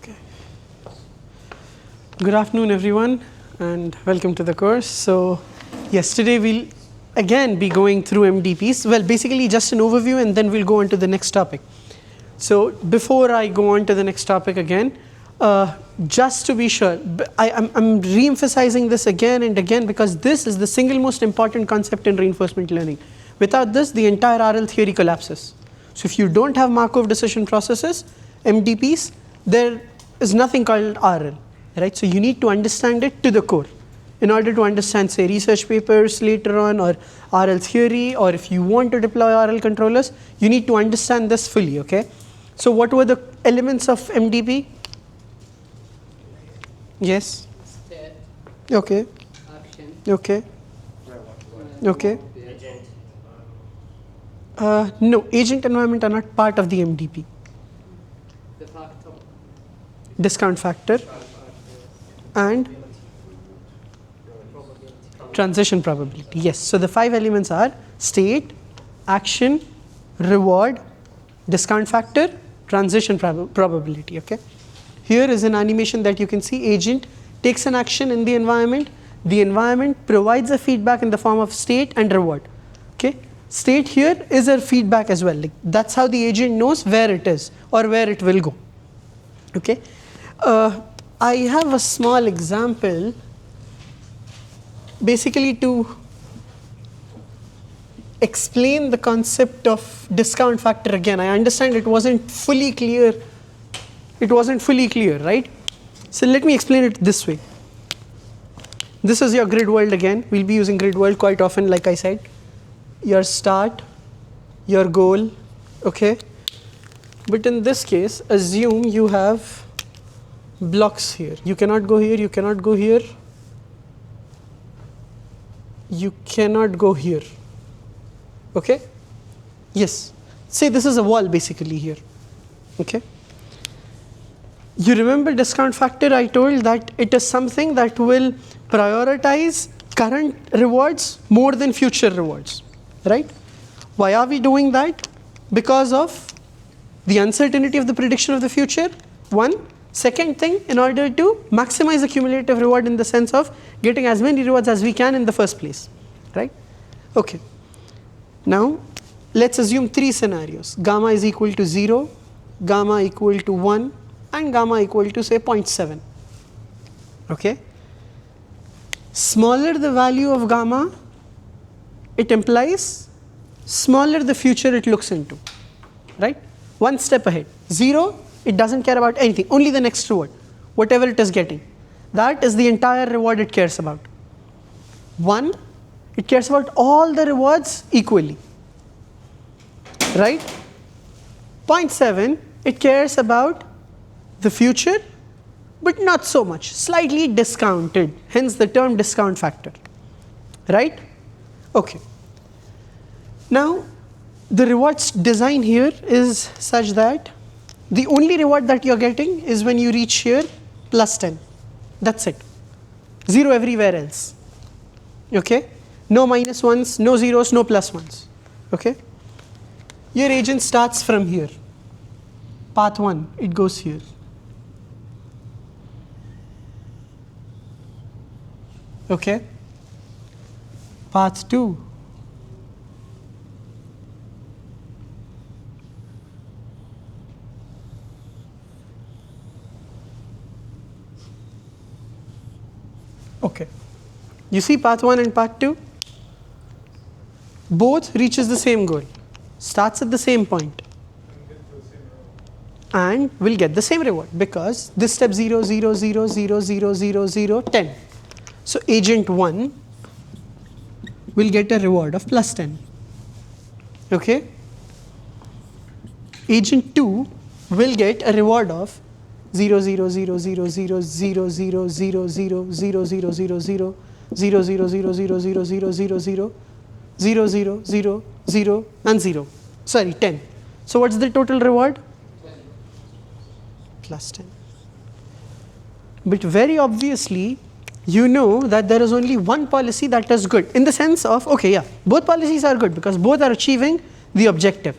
Okay. Good afternoon, everyone, and welcome to the course. So, yesterday we'll again be going through MDPs. Well, basically just an overview, and then we'll go on to the next topic. So, before I go on to the next topic again, just to be sure, I'm re-emphasizing this again and again because this is the single most important concept in reinforcement learning. Without this, the entire RL theory collapses. So, if you don't have Markov decision processes, MDPs, there is nothing called RL, right? So, you need to understand it to the core in order to understand, say, research papers later on, or RL theory, or if you want to deploy RL controllers, you need to understand this fully, okay? So, what were the elements of MDP? Yes? State. Okay. Action. Okay. Okay. Agent. No, agent environment are not part of the MDP. De facto. Discount factor and transition probability. Yes. So the 5 elements are state, action, reward, discount factor, transition probability. Okay. Here is an animation that you can see. Agent takes an action in the environment. The environment provides a feedback in the form of state and reward. Okay. State here is a feedback as well. Like that's how the agent knows where it is or where it will go. Okay. I have a small example basically to explain the concept of discount factor again. I understand it wasn't fully clear. It wasn't fully clear, right? So let me explain it this way. This is your grid world again. We'll be using grid world quite often, like I said. Your start, your goal, okay? But in this case, assume you have blocks here. You cannot go here, you cannot go here. You cannot go here. Okay? Yes. Say this is a wall basically here. Okay? You remember discount factor, I told that it is something that will prioritize current rewards more than future rewards. Right? Why are we doing that? Because of the uncertainty of the prediction of the future. One. Second thing, in order to maximize the cumulative reward in the sense of getting as many rewards as we can in the first place. Right? Okay. Now, let's assume 3 scenarios. Gamma is equal to 0, gamma equal to 1, and gamma equal to say 0.7. Okay? Smaller the value of gamma, it implies smaller the future it looks into. Right? One step ahead. 0, it doesn't care about anything, only the next reward, whatever it is getting. That is the entire reward it cares about. 1, it cares about all the rewards equally. Right? 0.7, it cares about the future, but not so much, slightly discounted, hence the term discount factor. Right? Okay. Now, the rewards design here is such that the only reward that you're getting is when you reach here plus 10. That's it. 0 everywhere else. Okay? No minus ones, no zeros, no plus ones. Okay? Your agent starts from here. Path 1, it goes here. Okay? Path 2. Okay. You see path 1 and path 2? Both reaches the same goal. Starts at the same point. And will get the same reward because this step 0, 0, 0, 0, 0, 0, 0, 10. So agent 1 will get a reward of plus 10. Okay? Agent 2 will get a reward of 0, 0, 0, 0, 0, 0, 0, 0, 0, 0, 0, 0, 0, 0, 0, 0, 0, 0, 0, 0, 0, 0, 0, 0, 0, 0, 0, and 0. Sorry, 10. So what's the total reward? Plus 10. But very obviously, you know that there is only one policy that is good in the sense of, okay, yeah, both policies are good because both are achieving the objective.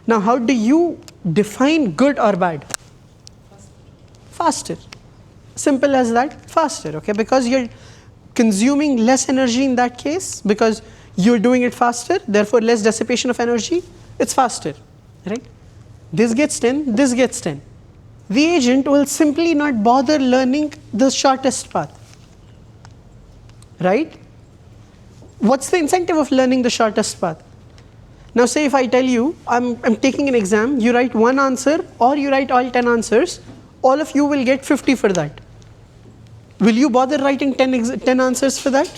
Now, how do you define good or bad? faster. Simple as that, faster, okay? Because you're consuming less energy in that case, because you're doing it faster, therefore less dissipation of energy, it's faster, right? This gets 10, this gets 10. The agent will simply not bother learning the shortest path, right? What's the incentive of learning the shortest path? Now say if I tell you, I'm taking an exam, you write one answer or you write all 10 answers, all of you will get 50 for that. Will you bother writing 10 answers for that?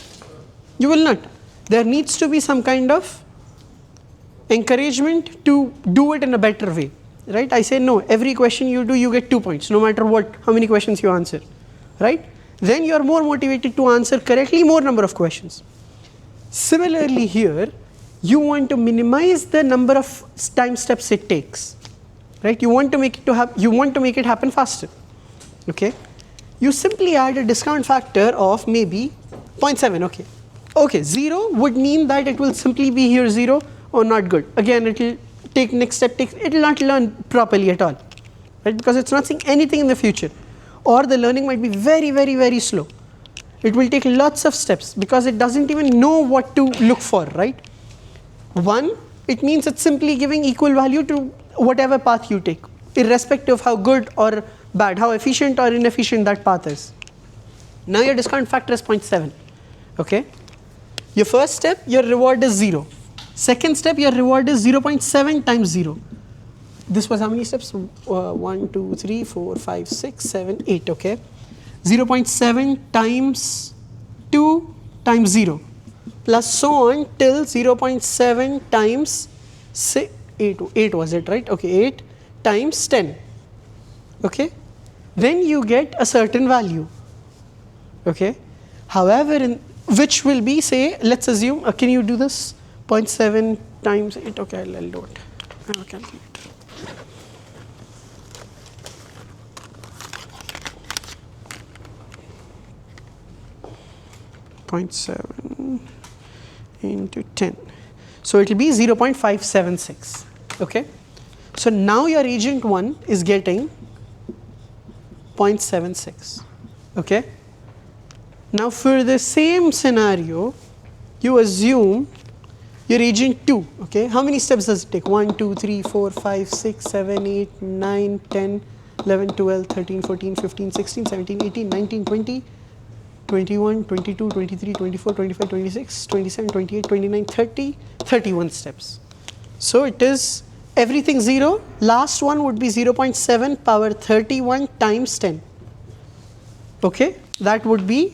You will not. There needs to be some kind of encouragement to do it in a better way, right? I say no, every question you do, you get 2 points, no matter how many questions you answer, right? Then you are more motivated to answer correctly more number of questions. Similarly here, you want to minimize the number of time steps it takes, right? You want to make it happen faster, okay? You simply add a discount factor of maybe 0.7, okay. Okay, 0 would mean that it will simply be here 0 or not good. Again, it will take next step, it will not learn properly at all, right? Because it's not seeing anything in the future, or the learning might be very, very, very slow. It will take lots of steps because it doesn't even know what to look for, right? 1, it means it's simply giving equal value to whatever path you take, irrespective of how good or bad, how efficient or inefficient that path is. Now your discount factor is 0.7, okay? Your first step, your reward is 0. Second step, your reward is 0.7 times 0. This was how many steps? 1, 2, 3, 4, 5, 6, 7, 8, okay? 0.7 times 2 times 0, plus so on till 0.7 times 8 was it, right? Okay, 8 times 10, okay? Then you get a certain value, okay? However, which will be, say, let's assume, can you do this? 0.7 times 8, okay, I'll do it. I have a calculator. 0.7 into 10. So it will be 0.576, okay? So now your agent 1 is getting 0.76, okay? Now for the same scenario, you assume your agent 2, okay? How many steps does it take? 1, 2, 3, 4, 5, 6, 7, 8, 9, 10, 11, 12, 13, 14, 15, 16, 17, 18, 19, 20, 21, 22, 23, 24, 25, 26, 27, 28, 29, 30, 31 steps. So it is everything 0, last one would be 0.7 power 31 times 10, okay? That would be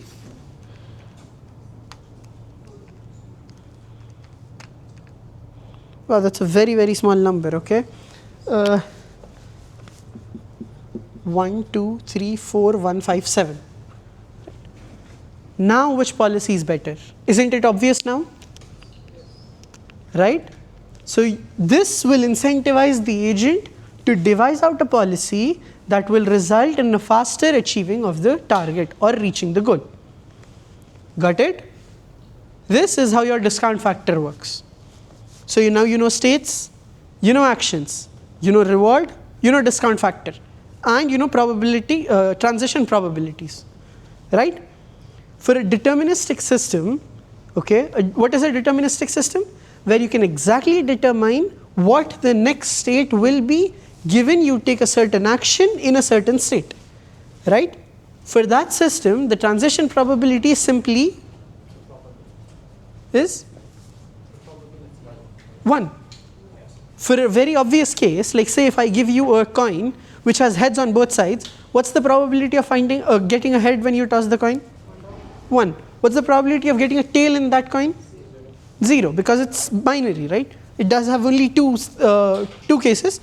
wow, that's a very, very small number, okay? 1, 2, 3, 4, 1, 5, 7. Now which policy is better? Isn't it obvious now? Right? So this will incentivize the agent to devise out a policy that will result in a faster achieving of the target or reaching the goal. Got it? This is how your discount factor works. So now you know states, you know actions, you know reward, you know discount factor, and you know probability, transition probabilities, right? For a deterministic system, okay, what is a deterministic system? Where you can exactly determine what the next state will be given you take a certain action in a certain state, right? For that system, the transition probability simply is 1. For a very obvious case, like say if I give you a coin which has heads on both sides, what's the probability of getting a head when you toss the coin? 1. What's the probability of getting a tail in that coin? 0, because it's binary, right? It does have only two cases.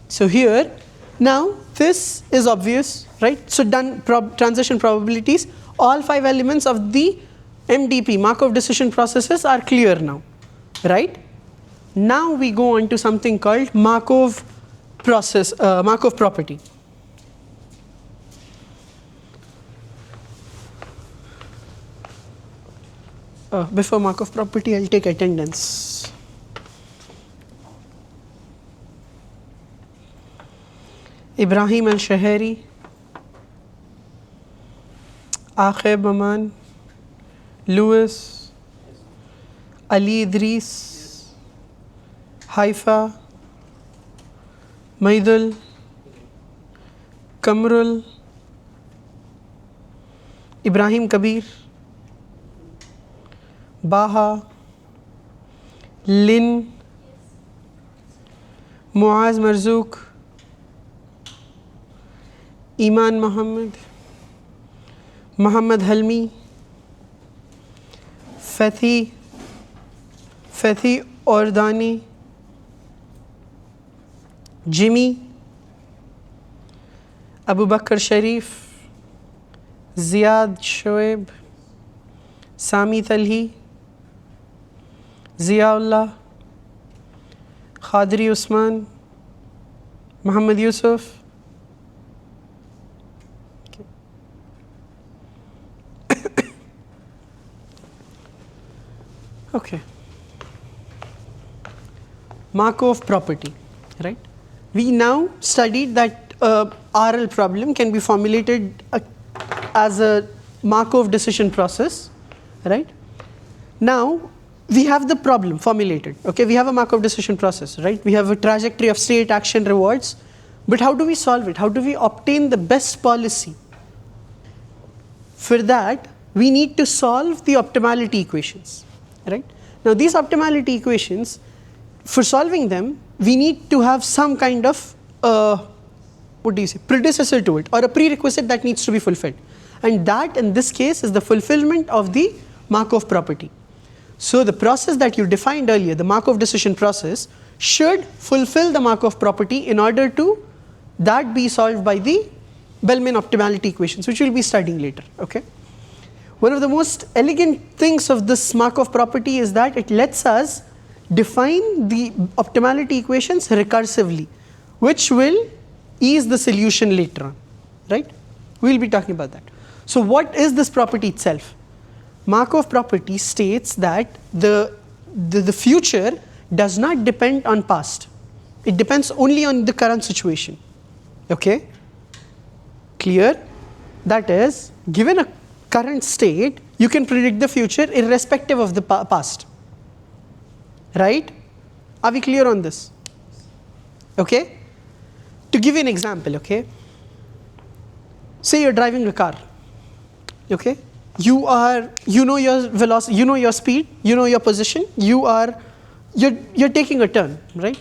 So here, now this is obvious, right? So done transition probabilities, all 5 elements of the MDP, Markov decision processes, are clear now, right? Now we go on to something called Markov property. Before Markov property, I'll take attendance. Ibrahim al-Shahari, Aqib Aman, Lewis, Ali Idris, Haifa, Maidul, Kamrul, Ibrahim Kabir, Baha, Lin, Muaz Marzouk, Iman Muhammad, Muhammad Halmi, Fethi Ordani, Jimmy, Abu Bakr Sharif, Ziyad Shoaib, Sami Talhi, Ziaullah, Khadri Usman, Muhammad Yusuf. Okay. Markov property, right? We now studied that RL problem can be formulated as a Markov decision process, right? Now we have the problem formulated. Okay, we have a Markov decision process, right? We have a trajectory of state, action, rewards. But how do we solve it? How do we obtain the best policy? For that, we need to solve the optimality equations, right? Now these optimality equations, for solving them, we need to have some kind of predecessor to it, or a prerequisite that needs to be fulfilled. And that in this case is the fulfillment of the Markov property. So the process that you defined earlier, the Markov decision process, should fulfill the Markov property in order to that be solved by the Bellman optimality equations, which we'll be studying later. Okay. One of the most elegant things of this Markov property is that it lets us define the optimality equations recursively, which will ease the solution later on, right? We'll be talking about that. So what is this property itself? Markov property states that the future does not depend on past. It depends only on the current situation. Okay? Clear? That is, given a current state, you can predict the future irrespective of the past. Right? Are we clear on this? Okay? To give you an example, okay? Say you're driving a car. Okay? You know your velocity, you know your speed, you know your position, you're taking a turn, right?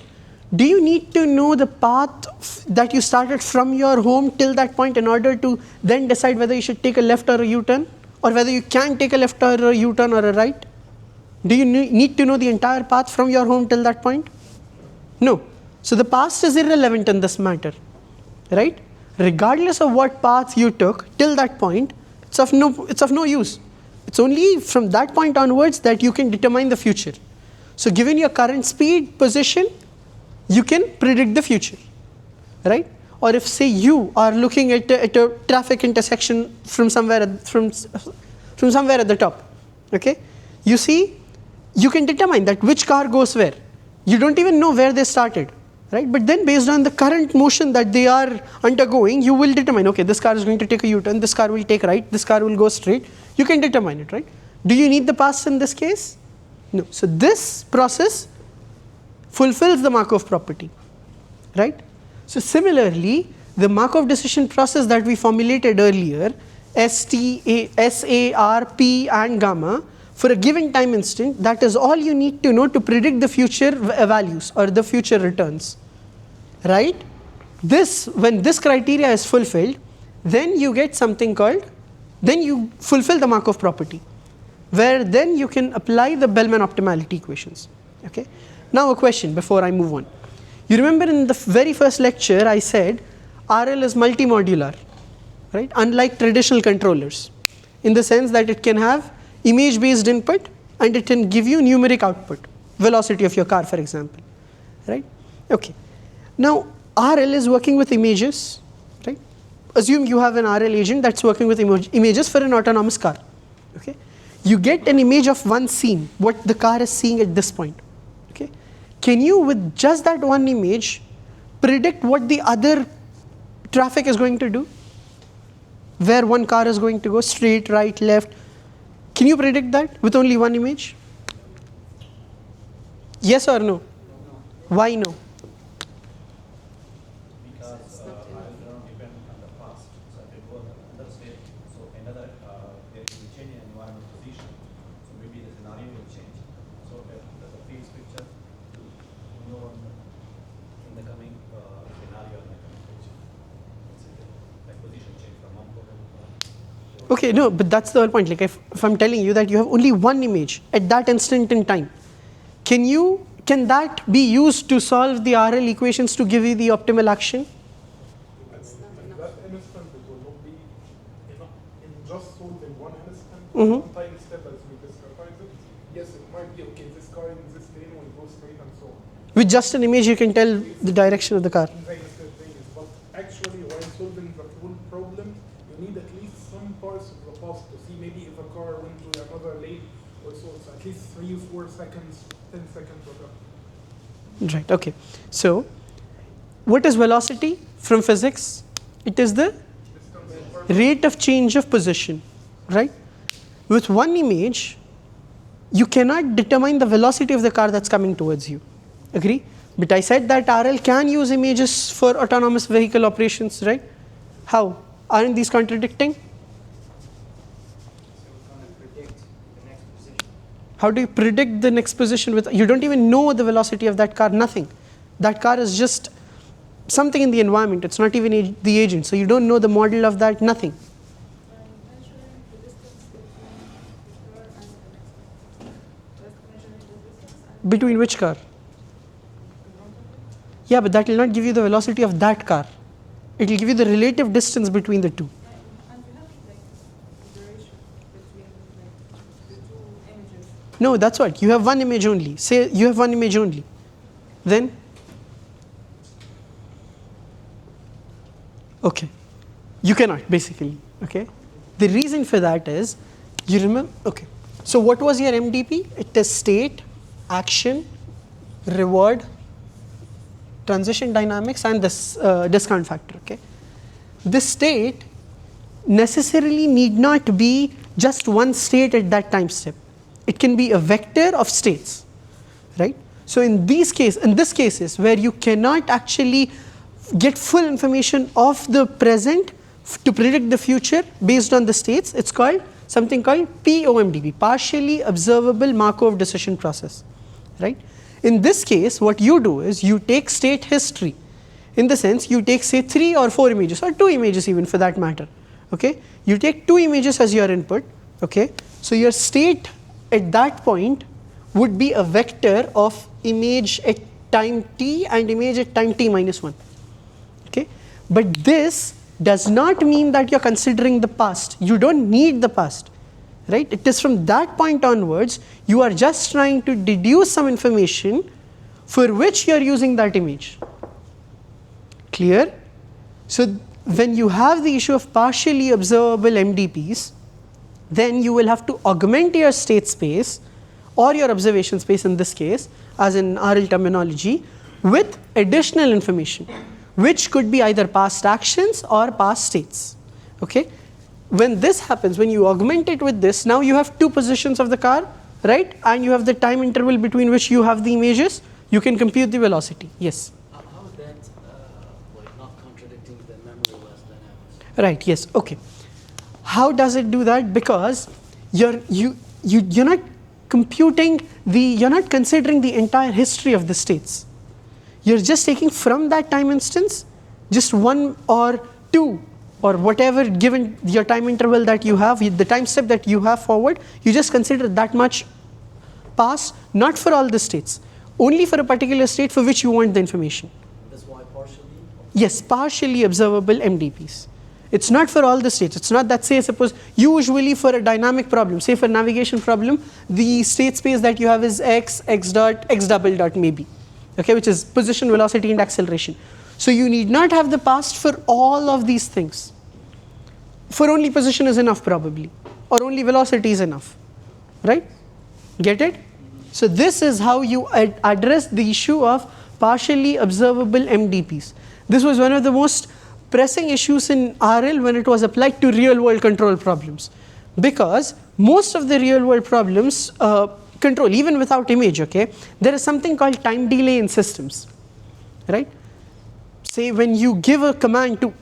Do you need to know the path that you started from your home till that point in order to then decide whether you should take a left or a U-turn, or whether you can take a left or a U-turn or a right? Do you need to know the entire path from your home till that point? No. So the past is irrelevant in this matter, right? Regardless of what path you took till that point, it's of no use. It's only from that point onwards that you can determine the future. So given your current speed, position, you can predict the future, right? Or if say you are looking at a traffic intersection from somewhere at the top, okay? You see, you can determine that which car goes where. You don't even know where they started, right? But then based on the current motion that they are undergoing, you will determine, okay, this car is going to take a U-turn, this car will take right, this car will go straight. You can determine it, right? Do you need the past in this case? No. So this process fulfills the Markov property, right? So similarly, the Markov decision process that we formulated earlier, S, A, R, P and gamma, for a given time instant, that is all you need to know to predict the future values or the future returns, right? When this criteria is fulfilled, then you get something called, then you fulfill the Markov property, where then you can apply the Bellman optimality equations, okay? Now a question before I move on. You remember in the very first lecture I said RL is multimodular, right? Unlike traditional controllers, in the sense that it can have image based input and it can give you numeric output, velocity of your car for example, right? Okay. Now RL is working with images, right? Assume you have an RL agent that's working with images for an autonomous car, okay? You get an image of one scene, what the car is seeing at this point, okay? Can you with just that one image predict what the other traffic is going to do, where one car is going to go, straight, right, left. Can you predict that with only one image? Yes or no? Why no? Because I don't depend on the past. So if it was another state, so another there will be change in environment position. So maybe the scenario will change. So if the field picture, you know, in the coming scenario in the coming picture, like position change from one photo to Okay, no, but that's the whole point. Like if I'm telling you that you have only one image at that instant in time, can that be used to solve the RL equations to give you the optimal action? That instant it will not be enough in just solving one instant, Mhm. one tiny step as we discretize it. Yes, it might be okay, this car in this lane will go straight and so on. With just an image, you can tell the direction of the car. In various things, but actually while solving the full problem, you need at least some parts of the past to see maybe if a car went to another lane or so. It's at least 3 or 4 seconds, 10 seconds or so. Right, okay. So, what is velocity from physics? It is the rate of change of position, right? With one image, you cannot determine the velocity of the car that's coming towards you. Agree? But I said that RL can use images for autonomous vehicle operations, right? How? Aren't these contradicting? How do you predict the next position with, you don't even know the velocity of that car, nothing. That car is just something in the environment, it's not even the agent, so you don't know the model of that, nothing. Between which car? Yeah, but that will not give you the velocity of that car. It will give you the relative distance between the two. No, that's what. You have one image only. Say you have one image only. Then? Okay. You cannot, basically. Okay. The reason for that is, you remember, okay. So what was your MDP? It is state, action, reward, transition dynamics, and this discount factor. Okay. This state necessarily need not be just one state at that time step. It can be a vector of states, right? So in this cases where you cannot actually get full information of the present to predict the future based on the states, it's called something called POMDP, partially observable Markov decision process, right? In this case, what you do is you take state history. In the sense, you take say 3 or 4 images or 2 images even for that matter, okay? You take 2 images as your input, okay? So your state at that point would be a vector of image at time t and image at time t minus 1, okay? But this does not mean that you're considering the past. You don't need the past, right? It is from that point onwards, you are just trying to deduce some information for which you're using that image. Clear? So when you have the issue of partially observable MDPs, then you will have to augment your state space or your observation space in this case, as in RL terminology, with additional information, which could be either past actions or past states, okay? When this happens, when you augment it with this, now you have 2 positions of the car, right? And you have the time interval between which you have the images, you can compute the velocity, yes? How is that like not contradicting the memory-less dynamics? Right, yes, okay. How does it do that? Because you're not computing you're not considering the entire history of the states. You're just taking from that time instance just 1 or 2 or whatever given your time interval that you have, the time step that you have forward, you just consider that much past, not for all the states, only for a particular state for which you want the information. That's why partially? Yes, partially observable MDPs. It's not for all the states. It's not that, say, suppose usually for a dynamic problem, say for a navigation problem, the state space that you have is x, x dot, x double dot maybe, okay, which is position, velocity, and acceleration. So you need not have the past for all of these things. For only position is enough probably, or only velocity is enough, right? Get it? So this is how you address the issue of partially observable MDPs. This was one of the most pressing issues in RL when it was applied to real world control problems, because most of the real world problems control even without image, okay, there is something called time delay in systems, right? Say when you give a command to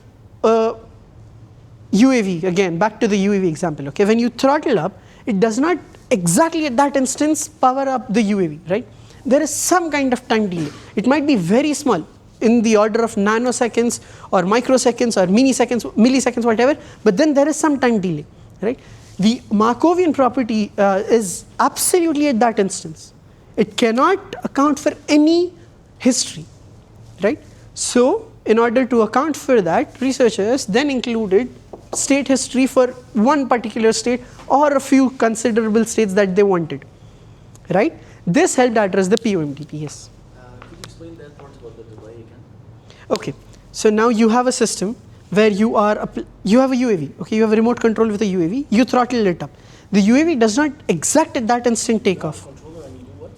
UAV, again back to the UAV example, okay, when you throttle up, it does not exactly at that instance power up the UAV, right? There is some kind of time delay. It might be very small, in the order of nanoseconds or microseconds or milliseconds, whatever, but then there is some time delay, right? The Markovian property is absolutely at that instance. It cannot account for any history, right? So in order to account for that, researchers then included state history for one particular state or a few considerable states that they wanted, right? This helped address the POMDP, yes. Could you explain that part about the delay again? Okay, so now you have a system where you have a UAV, okay, you have a remote control with a UAV, you throttle it up. The UAV does not exact at that instant take off. Controller, and you do what?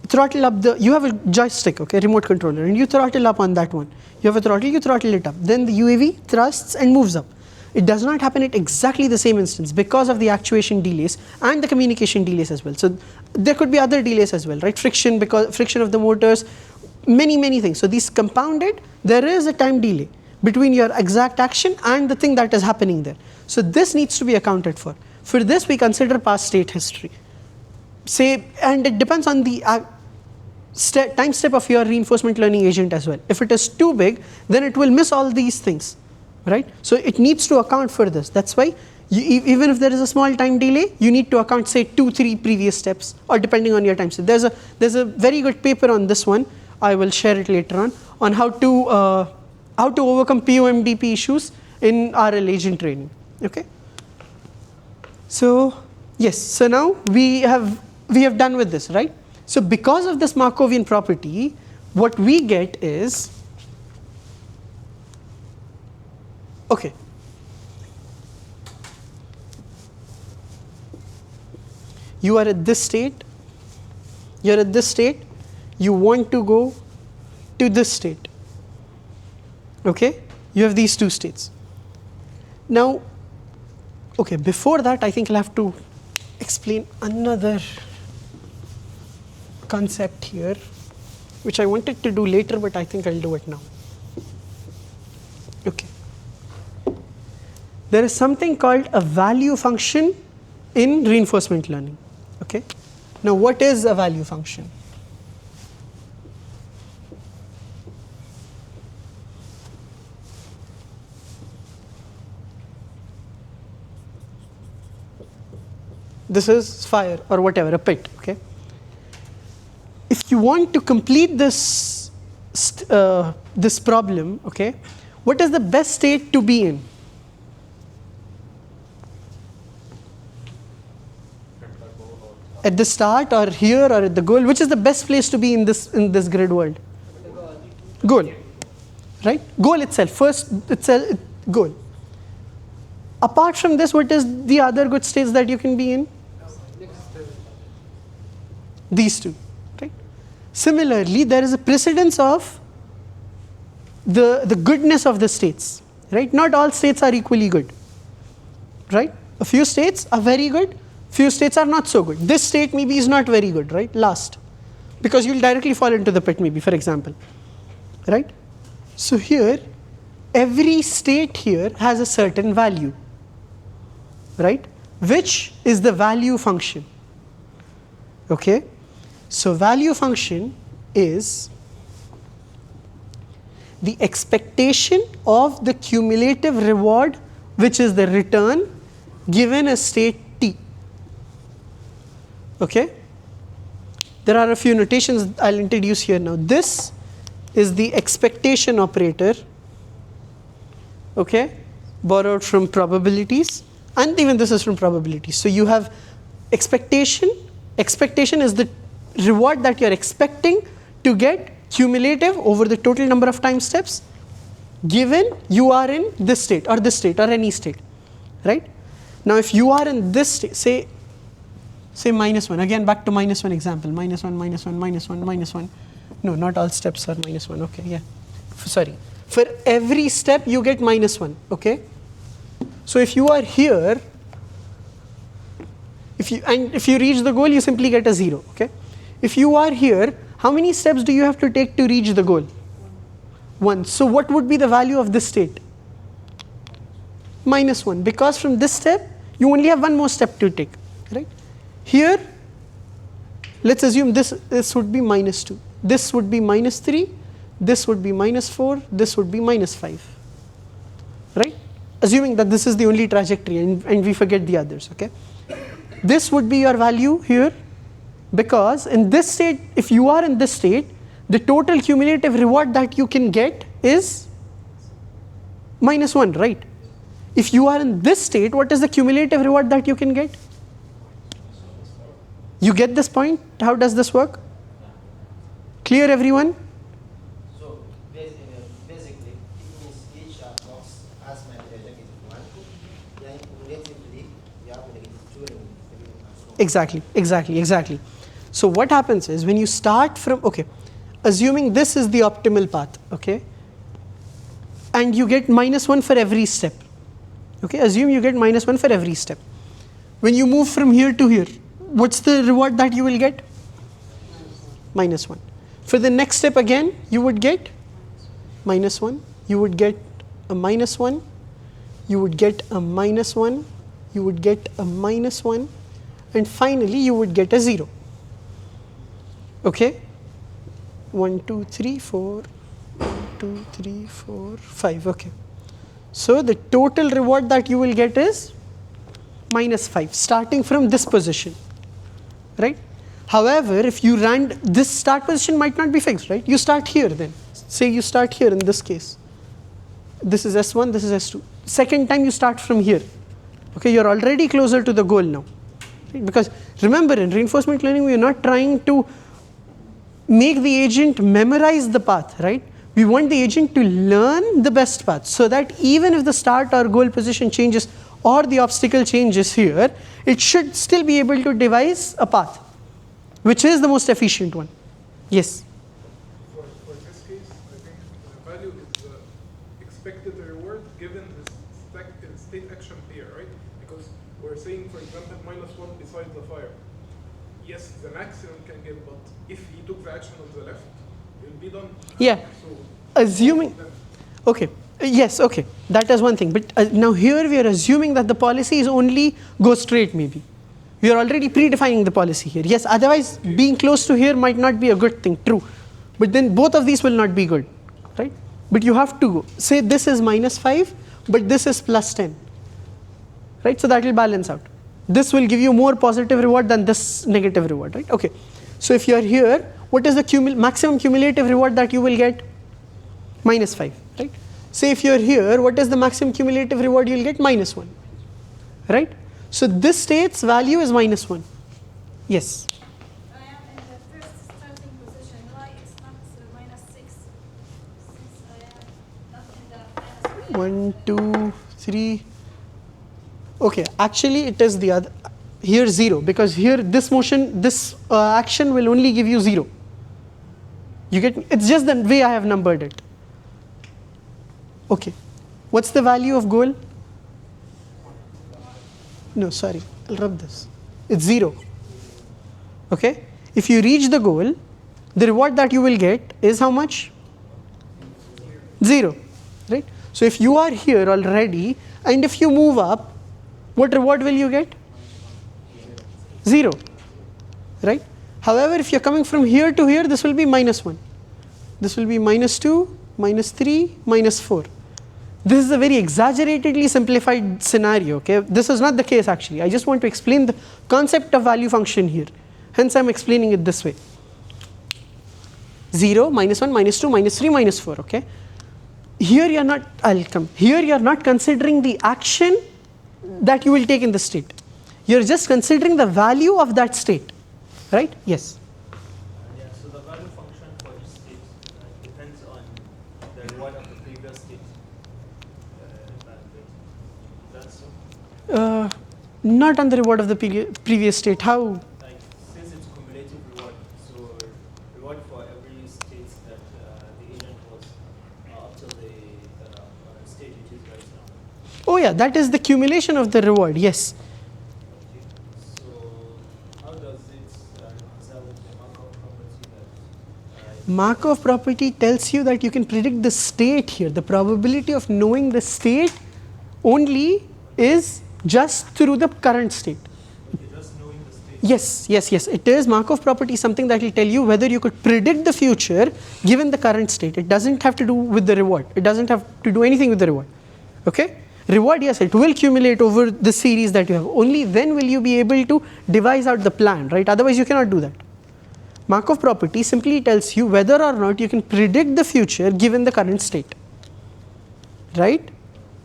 Throttle up you have a joystick, okay, remote controller, and you throttle up on that one. You have a throttle, you throttle it up. Then the UAV thrusts and moves up. It does not happen at exactly the same instance because of the actuation delays and the communication delays as well. So there could be other delays as well, right? Friction, because friction of the motors, many things. So these compounded, there is a time delay between your exact action and the thing that is happening there. So this needs to be accounted for. For this, we consider past state history. And it depends on the time step of your reinforcement learning agent as well. If it is too big, then it will miss all these things, right? So it needs to account for this. That's why even if there is a small time delay, you need to account, say, 2-3 previous steps, or depending on your time step. There's a very good paper on this one. I will share it later on how to overcome POMDP issues in RL agent training. Okay. So yes. So now we have done with this, right? So because of this Markovian property, what we get is, okay, you are at this state, you're at this state, you want to go to this state, okay? You have these two states. Now, okay, before that, I think I'll have to explain another concept here, which I wanted to do later, but I think I'll do it now. Okay. There is something called a value function in reinforcement learning. Okay. Now, what is a value function? This is fire or whatever, a pit. Okay. If you want to complete this this problem, okay, what is the best state to be in? At the start or here or at the goal? Which is the best place to be in this grid world? Goal, right? Goal itself. First, goal. Apart from this, what is the other good states that you can be in? These two, right? Similarly, there is a precedence of the goodness of the states, right? Not all states are equally good, right? A few states are very good, few states are not so good. This state maybe is not very good, right? Last, because you'll directly fall into the pit maybe, for example, right? So here, every state here has a certain value, right? Which is the value function, okay? So value function is the expectation of the cumulative reward, which is the return given a state t. Okay? There are a few notations I'll introduce here now. This is the expectation operator, okay, borrowed from probabilities, and even this is from probabilities. So you have expectation. Expectation is the reward that you're expecting to get cumulative over the total number of time steps given you are in this state or any state, right? Now if you are in this state, say -1, again back to -1 example, -1, -1, -1, -1. No, not all steps are -1, okay, yeah. Sorry. For every step you get -1, okay? So if you are here, if you reach the goal, you simply get a 0, okay? If you are here, how many steps do you have to take to reach the goal? 1. So what would be the value of this state? -1, because from this step you only have one more step to take, right? Here, let's assume this would be -2, this would be -3, this would be -4, this would be -5, right? Assuming that this is the only trajectory and we forget the others, okay? This would be your value here, because in this state, if you are in this state, the total cumulative reward that you can get is -1, right? If you are in this state, what is the cumulative reward that you can get? You get this point? How does this work? Clear, everyone? So basically, it means each box has my negative 1, then cumulatively you have -2 and so on. Exactly. So what happens is when you start from, okay, assuming this is the optimal path, okay, and you get -1 for every step, okay, assume you get -1 for every step. When you move from here to here, what's the reward that you will get? -1. For the next step again, you would get -1, you would get a -1, you would get a -1, you would get a -1, and finally you would get a 0. Okay? 1, 2, 3, 4, 1, 2, 3, 4, 5. Okay. So the total reward that you will get is -5, starting from this position, right? However, if you ran, this start position might not be fixed, right? You start here then. Say you start here in this case. This is S1, this is S2. Second time you start from here. Okay, you're already closer to the goal now. Right? Because remember, in reinforcement learning, we are not trying to make the agent memorize the path, right? We want the agent to learn the best path, so that even if the start or goal position changes or the obstacle changes here, it should still be able to devise a path, which is the most efficient one. Yes? For this case, I think the value is the expected reward given the state action pair, right? Because we're saying, for example, -1 beside the fire. Yes, the maximum can get, but if he took the action on the left, it'll be done. Yeah. So, Assuming, okay, yes, okay, that is one thing. But now here we are assuming that the policy is only go straight maybe. We are already predefining the policy here. Yes, otherwise being close to here might not be a good thing, true. But then both of these will not be good, right? But you have to go. Say this is -5, but this is +10, right? So that will balance out. This will give you more positive reward than this negative reward, right? Okay. So if you are here, what is the maximum cumulative reward that you will get? -5, right? Say if you are here, what is the maximum cumulative reward you will get? -1, right? So this state's value is -1. Yes? I am in the first starting position. Why it's not -6? Since I am not in the -1. 1, 2, 3. Okay, actually it is the other. Here 0, because here this motion, this action will only give you 0. You get? It's just the way I have numbered it. Okay. What's the value of goal? No, sorry, I'll rub this. It's 0. Okay? If you reach the goal, the reward that you will get is how much? 0. Right? So if you are here already, and if you move up, what reward will you get? 0. Right? However, if you're coming from here to here, this will be -1. This will be -2, -3, -4. This is a very exaggeratedly simplified scenario, okay? This is not the case actually. I just want to explain the concept of value function here. Hence I'm explaining it this way. 0, -1, -2, -3, -4, okay? Here you're not, here you're not considering the action that you will take in the state. You're just considering the value of that state, right? Yes? Yeah, so the value function for each state depends on the reward of the previous state. That's so? Not on the reward of the previous state. How? Like, since it's cumulative reward, so reward for every state that the agent was to the state it is right now. Oh yeah, that is the accumulation of the reward, yes. Okay. So how does it reconcile with the Markov property that Markov property tells you that you can predict the state here. The probability of knowing the state only is just through the current state. just knowing the state? Yes, it is. Markov property is something that will tell you whether you could predict the future given the current state. It doesn't have to do with the reward. It doesn't have to do anything with the reward. Okay? Reward, yes, it will accumulate over the series that you have. Only then will you be able to devise out the plan, right? Otherwise you cannot do that. Markov property simply tells you whether or not you can predict the future given the current state, right?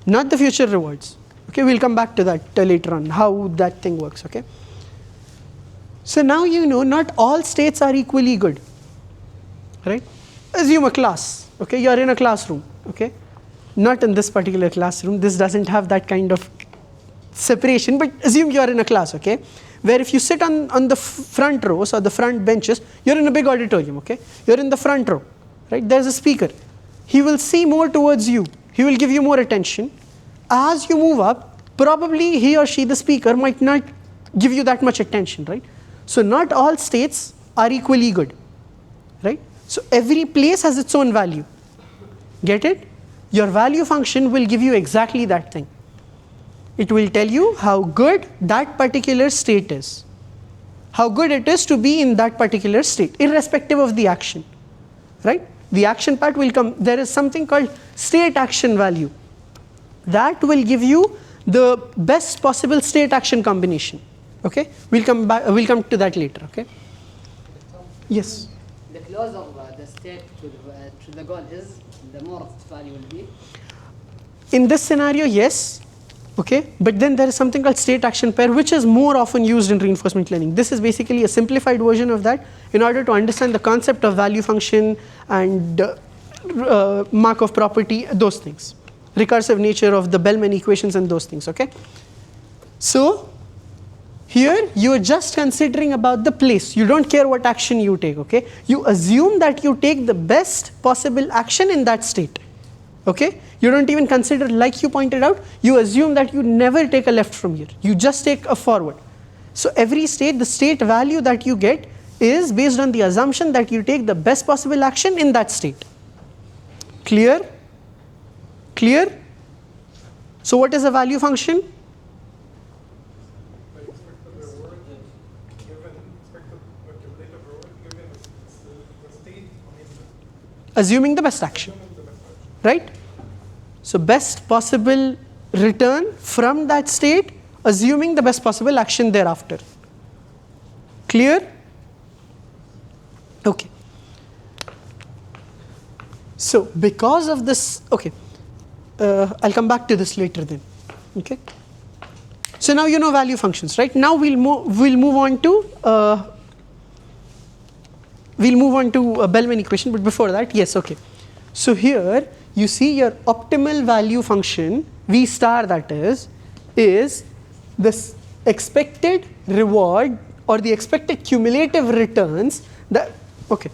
Not the future rewards. Okay, we'll come back to that later on, how that thing works, okay? So now you know not all states are equally good, right? Assume a class, okay? You're in a classroom, okay? Not in this particular classroom, this doesn't have that kind of separation, but assume you're in a class, okay? Where if you sit on the front rows or the front benches, you're in a big auditorium, okay? You're in the front row, right? There's a speaker. He will see more towards you. He will give you more attention. As you move up, probably he or she, the speaker, might not give you that much attention, right? So not all states are equally good, right? So every place has its own value. Get it? Your value function will give you exactly that thing. It will tell you how good that particular state is, how good it is to be in that particular state, irrespective of the action, right? The action part will come. There is something called state action value. That will give you the best possible state action combination. Okay, we'll come to that later. Okay. Yes. The closer the state to the goal is, the more its value will be. In this scenario, yes. Okay, but then there is something called state action pair, which is more often used in reinforcement learning. This is basically a simplified version of that in order to understand the concept of value function and Markov property, those things, recursive nature of the Bellman equations and those things. Okay, so here you are just considering about the place. You don't care what action you take. Okay, you assume that you take the best possible action in that state. Okay, you don't even consider, like you pointed out, you assume that you never take a left from here. You just take a forward. So every state, the state value that you get is based on the assumption that you take the best possible action in that state. Clear? Clear? So what is a value function? The expected reward given expected accumulated reward given the state, I mean, Assuming the best action, assuming the best action. right? So best possible return from that state, assuming the best possible action thereafter. Clear? Okay. So because of this, okay, I'll come back to this later then. Okay. So now you know value functions, right? Now we'll move on to a Bellman equation, but before that, yes, okay. So here you see your optimal value function, V star that is this expected reward or the expected cumulative returns that, okay.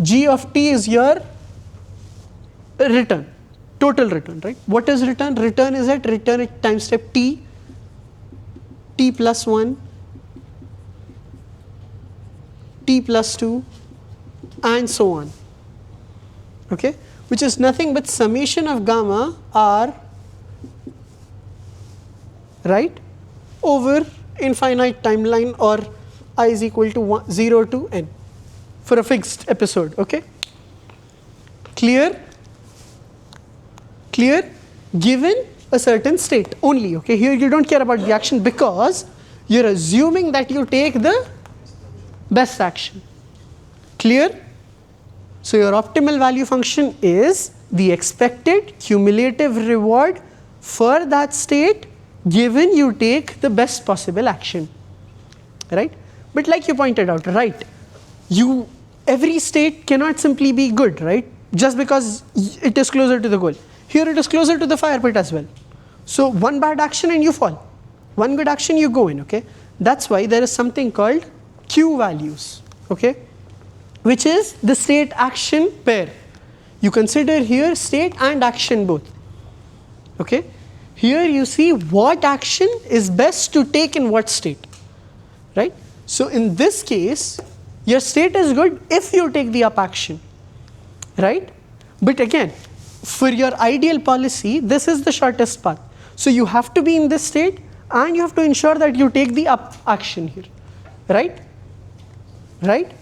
G of t is your return, total return, right? What is return? Return is at time step t plus 1, t plus 2, and so on. Okay, which is nothing but summation of gamma r, right, over infinite timeline, or I is equal to 0 to n for a fixed episode. Okay, clear? Clear? Given a certain state only. Okay, here you don't care about the action because you're assuming that you take the best action. Clear? So your optimal value function is the expected cumulative reward for that state given you take the best possible action, right? But like you pointed out, right, every state cannot simply be good, right, just because it is closer to the goal. Here it is closer to the fire pit as well. So one bad action and you fall, one good action you go in. Okay, that's why there is something called Q values. Okay, which is the state action pair. You consider here state and action both. Okay? Here you see what action is best to take in what state. Right? So in this case, your state is good if you take the up action. Right? But again, for your ideal policy, this is the shortest path. So you have to be in this state and you have to ensure that you take the up action here. Right? Right?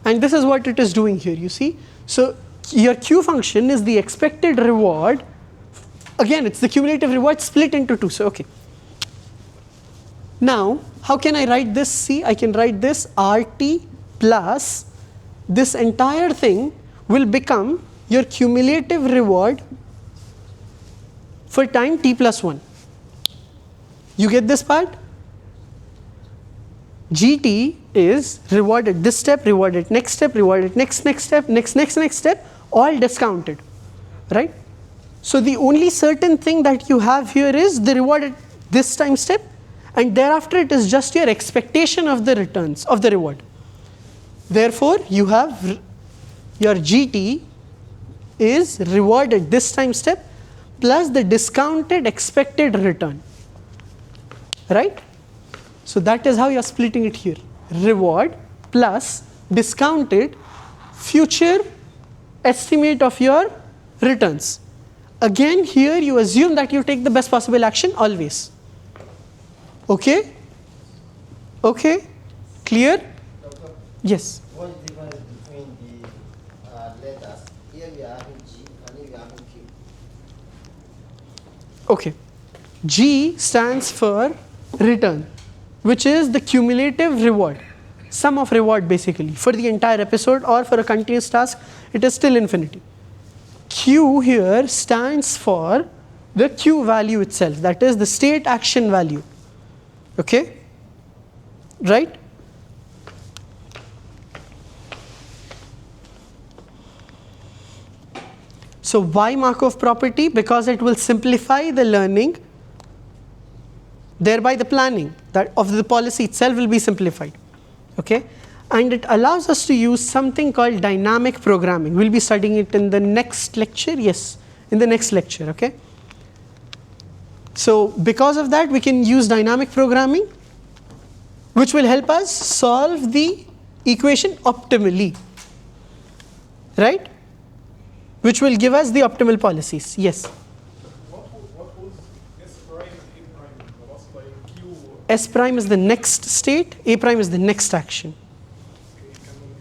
And this is what it is doing here, you see. So your Q function is the expected reward. Again, it's the cumulative reward split into two. So, okay. Now, how can I write this? See, I can write this RT plus this entire thing will become your cumulative reward for time t plus 1. You get this part? GT is rewarded this step, rewarded next step, rewarded next step, next step, all discounted, right? So the only certain thing that you have here is the rewarded this time step, and thereafter it is just your expectation of the returns of the reward. Therefore, you have your GT is rewarded this time step plus the discounted expected return, right? So that is how you are splitting it here. Reward plus discounted future estimate of your returns. Again, here you assume that you take the best possible action always. Okay? Okay? Clear? Doctor, Yes. what is the difference between the letters? Here we are having G and here we are having Q. Okay. G stands for return, which is the cumulative reward, sum of reward basically for the entire episode, or for a continuous task it is still infinity. Q here stands for the Q value itself, that is the state action value. Okay? Right? So why Markov property? Because it will simplify the learning, thereby the planning that of the policy itself will be simplified. Okay? And it allows us to use something called dynamic programming. We'll be studying it in the next lecture. Yes, in the next lecture. Okay? So because of that, we can use dynamic programming, which will help us solve the equation optimally, right? Which will give us the optimal policies. Yes. What was S prime and A prime? The last line Q. S prime is the next state, A prime is the next action.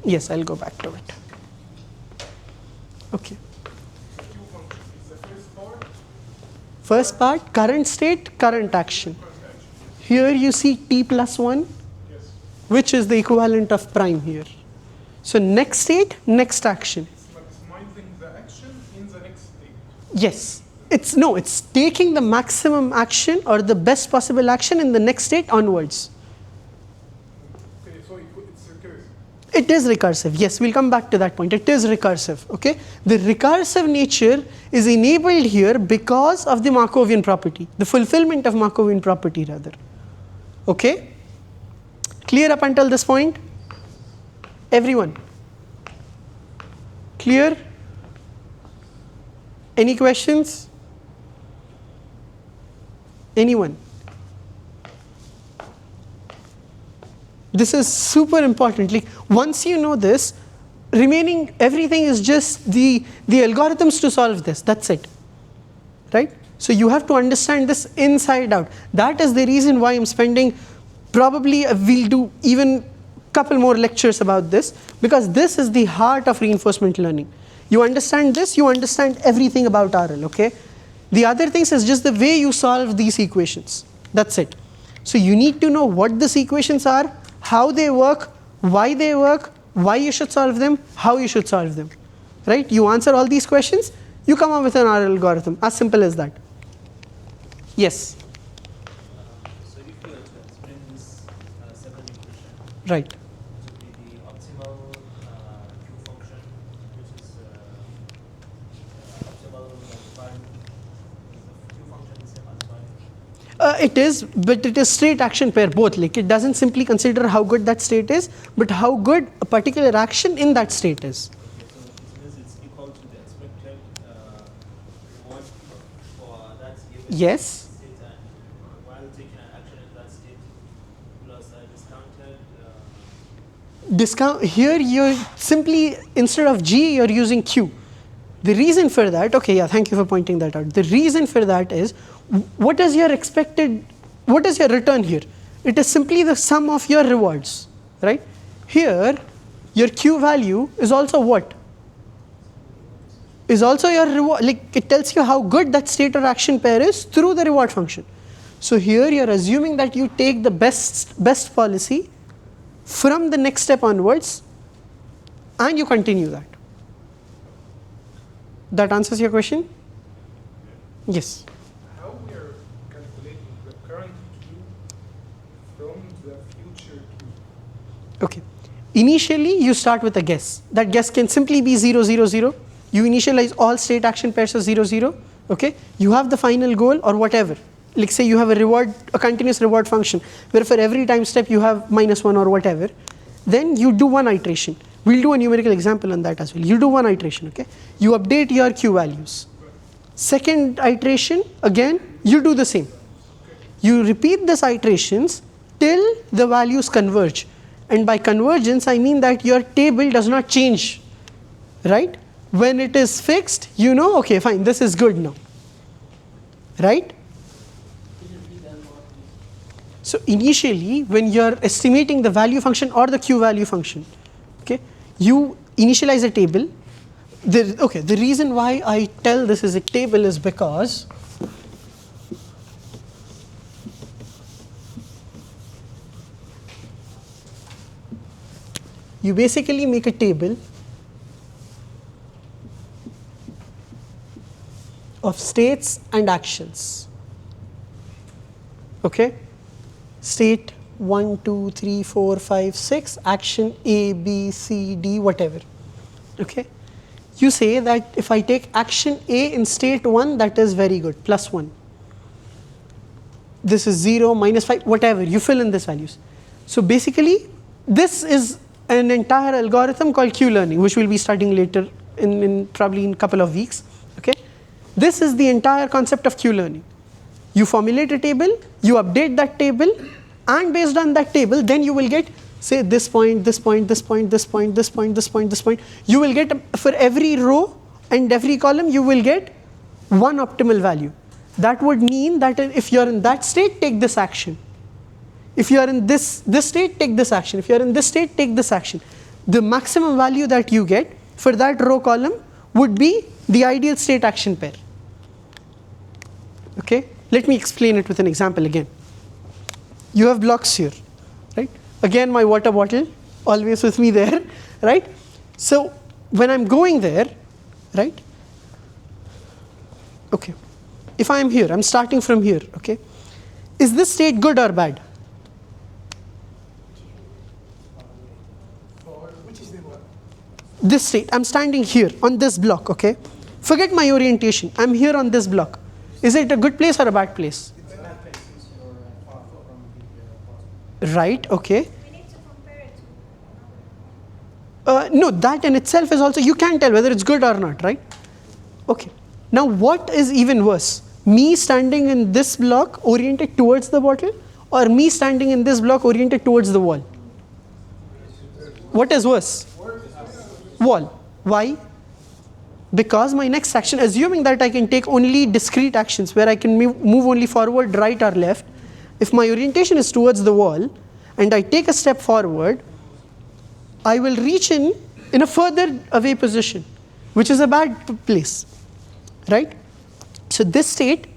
Yes, I'll go back to it. Okay. Q function is the first part. First part, current state, current action. Here you see t plus 1, Yes. which is the equivalent of prime here. So next state, next action. It's maximizing the action in the next state. Yes. It's taking the maximum action or the best possible action in the next state onwards. Okay, so it's recursive. It is recursive. Yes, we'll come back to that point. It is recursive. Okay? The recursive nature is enabled here because of the Markovian property, the fulfillment of Markovian property rather. Okay? Clear up until this point? Everyone? Clear? Any questions? Anyone? This is super important. Like once you know this, remaining everything is just the algorithms to solve this. That's it. Right? So you have to understand this inside out. That is the reason why I'm spending probably we'll do even couple more lectures about this, because this is the heart of reinforcement learning. You understand this, you understand everything about RL, okay? The other things is just the way you solve these equations. That's it. So you need to know what these equations are, how they work, why you should solve them, how you should solve them. Right? You answer all these questions, you come up with an RL algorithm. As simple as that. Yes? So if you explain this separate equation, Right. it would be the optimal Q function, which is optimal prime. Is the Q function the same as prime? It is, but it is state action pair both. Like it doesn't simply consider how good that state is, but how good a particular action in that state is. Okay, so it means it's equal to the expected reward for that given Yes. state, and while taking an action in that state plus a discounted. Here you're simply, instead of G, you're using Q. The reason for that, okay, yeah, thank you for pointing that out. The reason for that is, what is your expected, what is your return here? It is simply the sum of your rewards, right? Here, your Q value is also what? Is also your reward, like it tells you how good that state or action pair is through the reward function. So here you're assuming that you take the best policy from the next step onwards and you continue that. That answers your question? Yes. How we are calculating the current Q from the future Q? Okay. Initially, you start with a guess. That guess can simply be 0, 0, 0. You initialize all state action pairs as 0, 0. Okay. You have the final goal or whatever. Like say you have a continuous reward function where for every time step you have -1 or whatever. Then you do one iteration. We'll do a numerical example on that as well. You do one iteration, okay? You update your Q values. Second iteration, again, you do the same. You repeat these iterations till the values converge. And by convergence, I mean that your table does not change, right? When it is fixed, you know, okay, fine, this is good now, right? So initially, when you're estimating the value function or the Q value function, okay, you initialize a table. The reason why I tell this is a table is because you basically make a table of states and actions. Okay? State 1, 2, 3, 4, 5, 6, action A, B, C, D, whatever. Okay? You say that if I take action A in state 1, that is very good, +1. This is 0, -5, whatever, you fill in these values. So basically, this is an entire algorithm called Q-learning, which we'll be studying later probably in a couple of weeks. Okay? This is the entire concept of Q-learning. You formulate a table, you update that table, and based on that table, then you will get, say, this point, this point, this point, this point, this point, this point, this point. You will get, for every row and every column, you will get one optimal value. That would mean that if you're in that state, take this action. If you are in this state, take this action. If you are in this state, take this action. The maximum value that you get for that row column would be the ideal state action pair. Okay? Let me explain it with an example again. You have blocks here, right? Again, my water bottle, always with me there, right? So when I'm going there, right? Okay. If I'm here, I'm starting from here, okay? Is this state good or bad? Which is the one? This state, I'm standing here on this block, okay? Forget my orientation, I'm here on this block. Is it a good place or a bad place? It's a bad place since you're far from the positive. Right, okay. We need to compare it to another. No, that in itself is also, you can tell whether it's good or not, right? Okay. Now what is even worse? Me standing in this block oriented towards the bottle, or me standing in this block oriented towards the wall? What is worse? Wall. Why? Because my next action, assuming that I can take only discrete actions where I can move only forward, right or left, if my orientation is towards the wall and I take a step forward, I will reach in a further away position, which is a bad place, right? So this state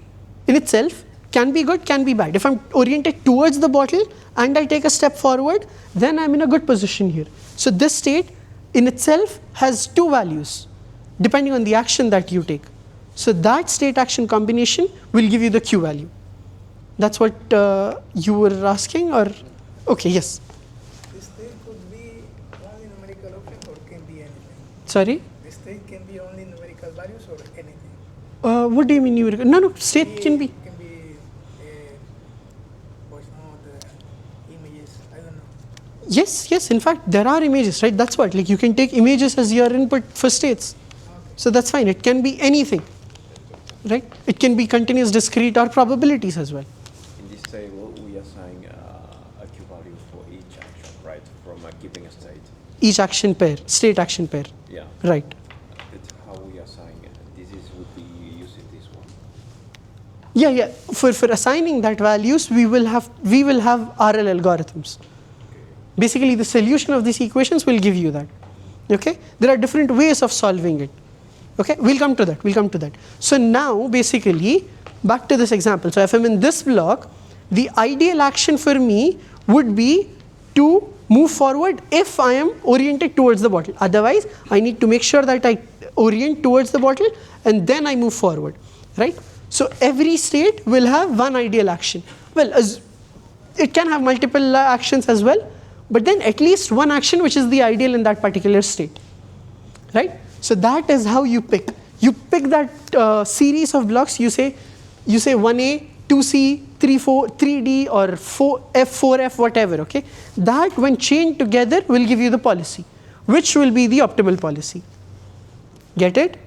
in itself can be good, can be bad. If I'm oriented towards the bottle and I take a step forward, then I'm in a good position here. So this state in itself has two values, depending on the action that you take. So that state action combination will give you the Q value. That's what you were asking, or? Okay, yes. The state could be only numerical option or can be anything. Sorry? The state can be only numerical values or anything. What do you mean numerical? No, state can be. Can be Yes, yes. In fact, there are images, right? That's what. Like you can take images as your input for states. So that's fine. It can be anything, right? It can be continuous, discrete, or probabilities as well. In this table, we assign a Q value for each action, right? From a given state. Each action pair, state action pair. Yeah. Right. That's how we assign it. This is would be using this one. Yeah, yeah. For assigning that values, we will have RL algorithms. Basically, the solution of these equations will give you that. Okay. There are different ways of solving it. Okay. We'll come to that. We'll come to that. So now, basically, back to this example. So if I'm in this block, the ideal action for me would be to move forward if I am oriented towards the bottle. Otherwise, I need to make sure that I orient towards the bottle and then I move forward, right? So every state will have one ideal action. Well, it can have multiple actions as well, but then at least one action which is the ideal in that particular state, right? So that is how you pick. You pick that series of blocks. You say 1A, 2C, 3D, or 4F, 4F, whatever. Okay, that when chained together will give you the policy, which will be the optimal policy. Get it?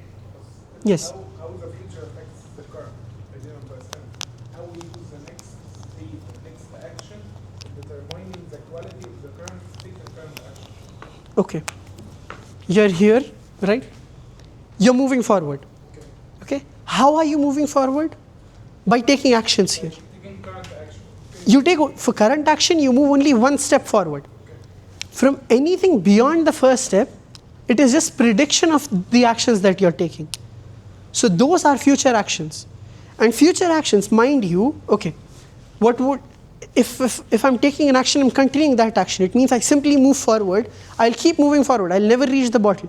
Yes. How the future affects the current? I didn't understand. How we use the next state, the next action, determining the quality of the current state and current action. Okay. You're here, right? You're moving forward. Okay. How are you moving forward? By taking actions here. Taking current action. You take, for current action, you move only one step forward. From anything beyond the first step, it is just prediction of the actions that you're taking. So those are future actions. And future actions, mind you, okay, what would, if I'm taking an action, I'm continuing that action. It means I simply move forward. I'll keep moving forward. I'll never reach the bottle.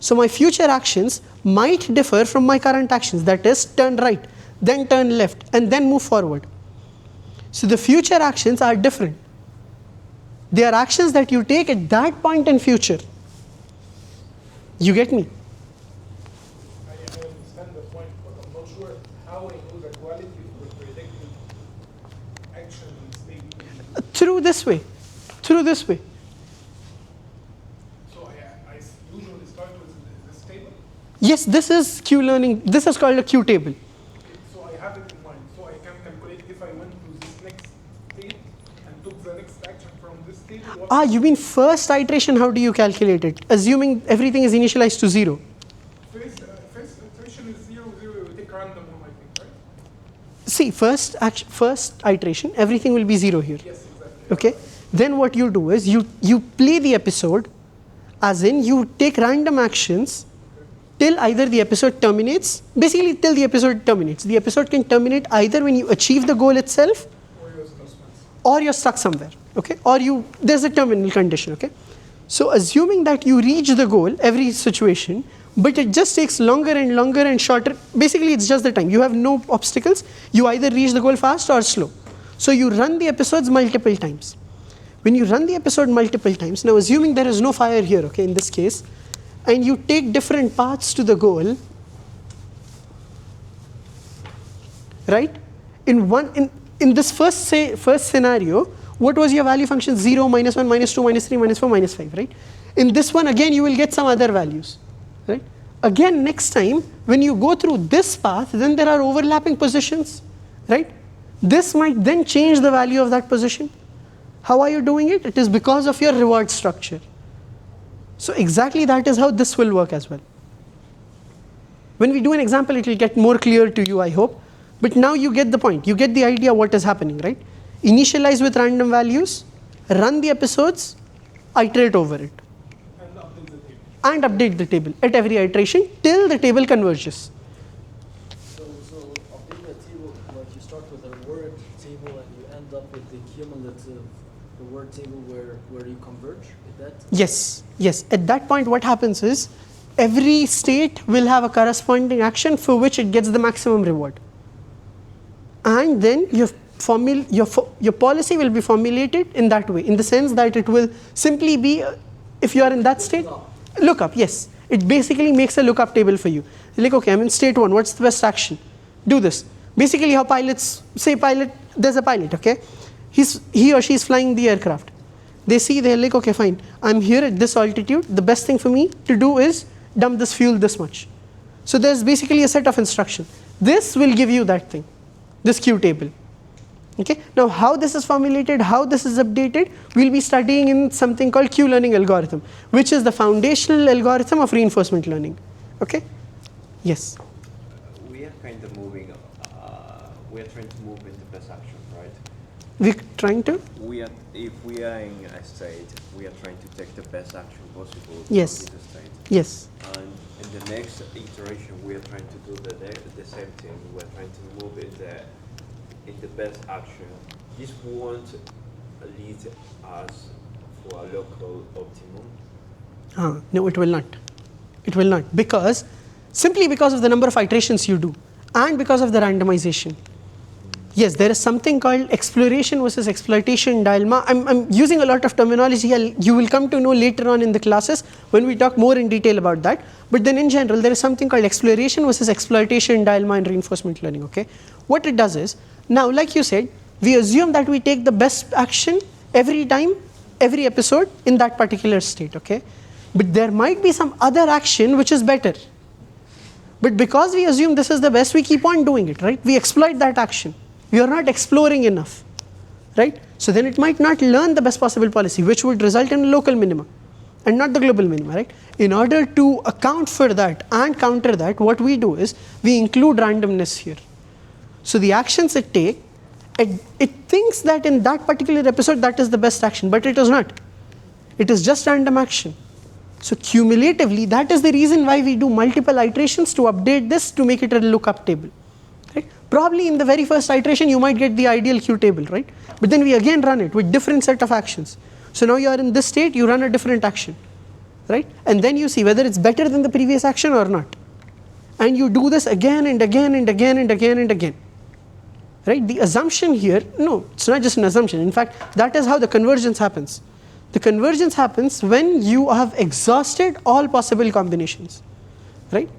So my future actions might differ from my current actions. That is, turn right, then turn left, and then move forward. So the future actions are different. They are actions that you take at that point in future. You get me? I understand the point, but I'm not sure how I know the quality of the predicted action and state. Through this way. Through this way. So I usually start with this table. Yes, this is Q learning. This is called a Q table. So I have it in mind. So I can calculate if I went to this next state and took the next action from this table. Ah, you mean first iteration, how do you calculate it? Assuming everything is initialized to 0. First iteration is 0, 0, you take random one, I think, right? See, first iteration, everything will be 0 here. Yes, exactly. Okay? Then what you do is you play the episode, as in you take random actions till either the episode terminates, basically till the episode terminates. The episode can terminate either when you achieve the goal itself, or you're stuck somewhere, okay? Or there's a terminal condition, okay? So assuming that you reach the goal every situation, but it just takes longer and longer and shorter, basically it's just the time. You have no obstacles, you either reach the goal fast or slow. So you run the episodes multiple times. When you run the episode multiple times, now assuming there is no fire here, okay, in this case, and you take different paths to the goal, right? In this first scenario, what was your value function? 0, -1, -2, -3, -4, -5, right? In this one, again, you will get some other values, right? Again, next time, when you go through this path, then there are overlapping positions, right? This might then change the value of that position. How are you doing it? It is because of your reward structure. So exactly that is how this will work as well. When we do an example, it will get more clear to you, I hope. But now you get the point. You get the idea what is happening, right? Initialize with random values, run the episodes, iterate over it. And update the table at every iteration till the table converges. So updating a table, like you start with a word table and you end up with the cumulative, the word table where you converge, is that? Yes, yes. At that point, what happens is every state will have a corresponding action for which it gets the maximum reward. And then your policy will be formulated in that way, in the sense that it will simply be, if you are in that state, lookup, yes. It basically makes a lookup table for you. Like, okay, I'm in state 1, what's the best action? Do this. Basically how pilots, say pilot, there's a pilot, okay? He or she is flying the aircraft. They see, they're like, okay, fine, I'm here at this altitude. The best thing for me to do is dump this fuel this much. So there's basically a set of instruction. This will give you that thing, this Q table. Okay. Now how this is formulated, how this is updated, we'll be studying in something called Q learning algorithm, which is the foundational algorithm of reinforcement learning. Okay. Yes. We are kind of moving, we are trying to move into best action, right? We're trying to? If we are in a state, we are trying to take the best action possible Yes. in the state. Yes. And in the next iteration, we are trying to do the same thing. We are trying to move in the best action. This won't lead us for a local optimum. No, it will not. It will not, because simply because of the number of iterations you do and because of the randomization. Yes, there is something called exploration versus exploitation dilemma. I'm using a lot of terminology. You will come to know later on in the classes when we talk more in detail about that. But then in general, there is something called exploration versus exploitation dilemma in reinforcement learning. Okay, what it does is, now like you said, we assume that we take the best action every time, every episode in that particular state. Okay, but there might be some other action which is better. But because we assume this is the best, we keep on doing it, right? We exploit that action. We are not exploring enough, right? So then it might not learn the best possible policy, which would result in a local minima and not the global minima, right? In order to account for that and counter that, what we do is we include randomness here. So the actions it takes, it thinks that in that particular episode that is the best action, but it is not. It is just random action. So cumulatively, that is the reason why we do multiple iterations to update this to make it a lookup table. Right? Probably in the very first iteration you might get the ideal Q table, right? But then we again run it with different set of actions. So now you are in this state, you run a different action, right? And then you see whether it's better than the previous action or not. And you do this again and again and again and again and again. Right? The assumption here, no, it's not just an assumption. In fact, that is how the convergence happens. The convergence happens when you have exhausted all possible combinations, right?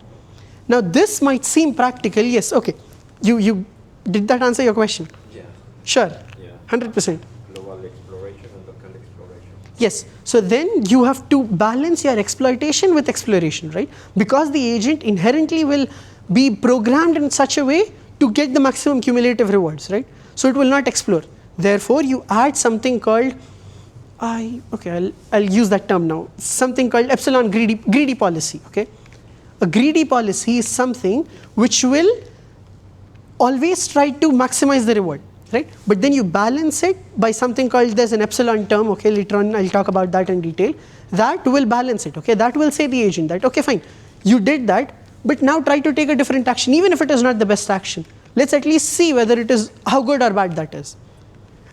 Now this might seem practical, yes, okay. You did that answer your question? Yeah. Sure. Yeah. 100%. Global exploration and local exploration. Yes. So then you have to balance your exploitation with exploration, right? Because the agent inherently will be programmed in such a way to get the maximum cumulative rewards, right? So it will not explore. Therefore, you add something called, I'll use that term now, something called epsilon greedy policy, okay? A greedy policy is something which will always try to maximize the reward, right? But then you balance it by something called, there's an epsilon term, okay, later on I'll talk about that in detail. That will balance it, okay? That will say the agent that, okay, fine, you did that, but now try to take a different action, even if it is not the best action. Let's at least see whether it is, how good or bad that is.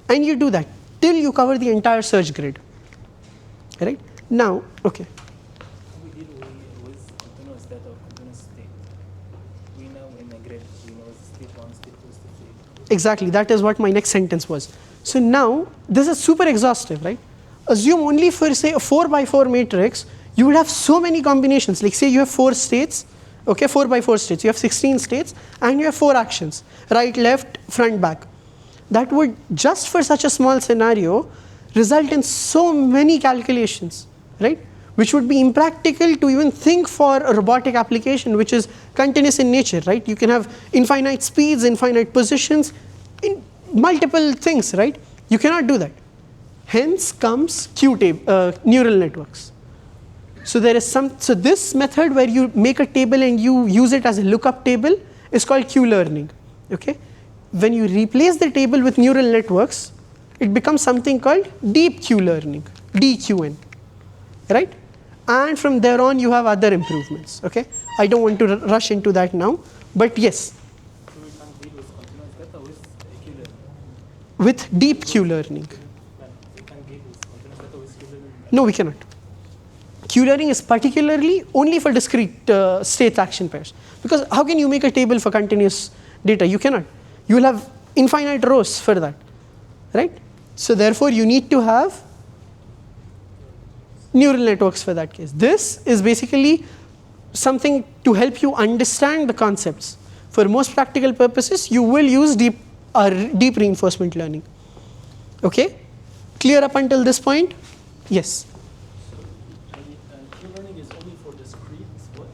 And you do that till you cover the entire search grid, right? Now, okay. We deal with continuous data or continuous state. We know in a grid, we know state 1, state 2, state 3. Exactly, that is what my next sentence was. So now, this is super exhaustive, right? Assume only for say a 4x4 matrix, you would have so many combinations. Like say you have 4 states, okay, 4x4 states, you have 16 states and you have 4 actions, right, left, front, back. That would, just for such a small scenario, result in so many calculations, right? Which would be impractical to even think for a robotic application which is continuous in nature, right? You can have infinite speeds, infinite positions, in multiple things, right? You cannot do that. Hence comes neural networks. So there is so this method where you make a table and you use it as a lookup table is called Q learning, okay? When you replace the table with neural networks, it becomes something called deep Q learning, DQN, right? And from there on, you have other improvements, okay? I don't want to rush into that now, but yes. So we can deal with continuous data with Q learning. With deep Q learning. We can deal with continuous data with Q learning. No, we cannot. Q learning is particularly only for discrete state action pairs. Because how can you make a table for continuous data? You cannot. You will have infinite rows for that, right? So therefore, you need to have neural networks for that case. This is basically something to help you understand the concepts. For most practical purposes, you will use deep reinforcement learning, okay? Clear up until this point? Yes. And Q-learning is only for discrete what?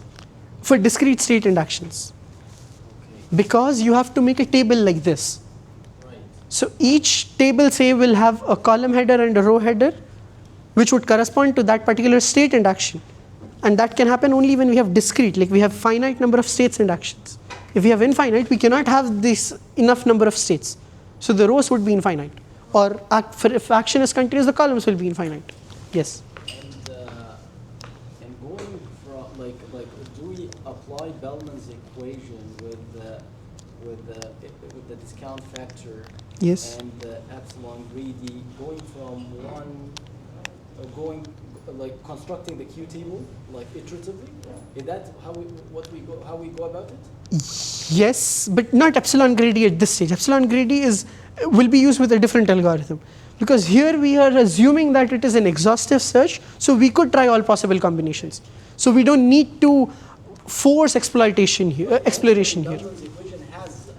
For discrete state inductions. Okay. Because you have to make a table like this. Right. So each table, say, will have a column header and a row header, which would correspond to that particular state induction. And that can happen only when we have discrete, like we have finite number of states inductions. If we have infinite, we cannot have this enough number of states. So the rows would be infinite. Or if action is continuous, the columns will be infinite. Yes. And going from like do we apply Bellman's equation with the discount factor? Yes. And the epsilon greedy going from one like constructing the Q table like iteratively? Is that how we go about it? Yes, but not epsilon greedy at this stage. Epsilon greedy will be used with a different algorithm, because here we are assuming that it is an exhaustive search, so we could try all possible combinations. So we don't need to force exploration here. Bellman's equation has an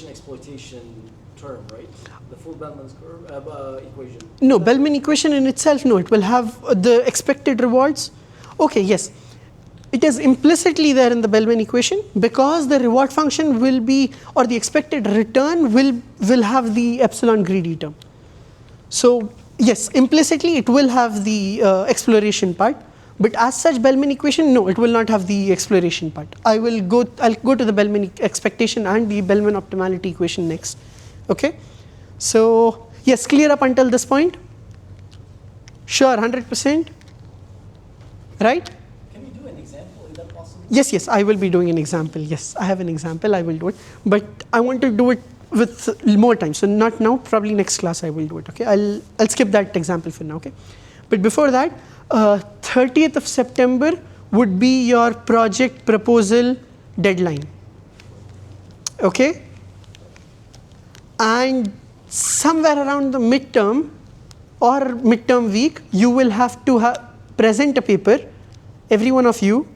exploitation term, right? The full Bellman's equation. No, Bellman equation in itself, no, it will have the expected rewards. Okay, yes. It is implicitly there in the Bellman equation because the reward function will be, or the expected return will have the epsilon greedy term. So yes, implicitly it will have the exploration part, but as such Bellman equation, no, it will not have the exploration part. I'll go to the Bellman expectation and the Bellman optimality equation next. Okay, so yes, clear up until this point? Sure, 100%? Right? Can we do an example? Is that possible? Yes, I will be doing an example. Yes, I have an example, I will do it. But I want to do it with more time. So not now, probably next class I will do it. Okay, I'll skip that example for now. Okay, but before that, 30th of September would be your project proposal deadline. Okay, and somewhere around the midterm or midterm week, you will have to present a paper, every one of you,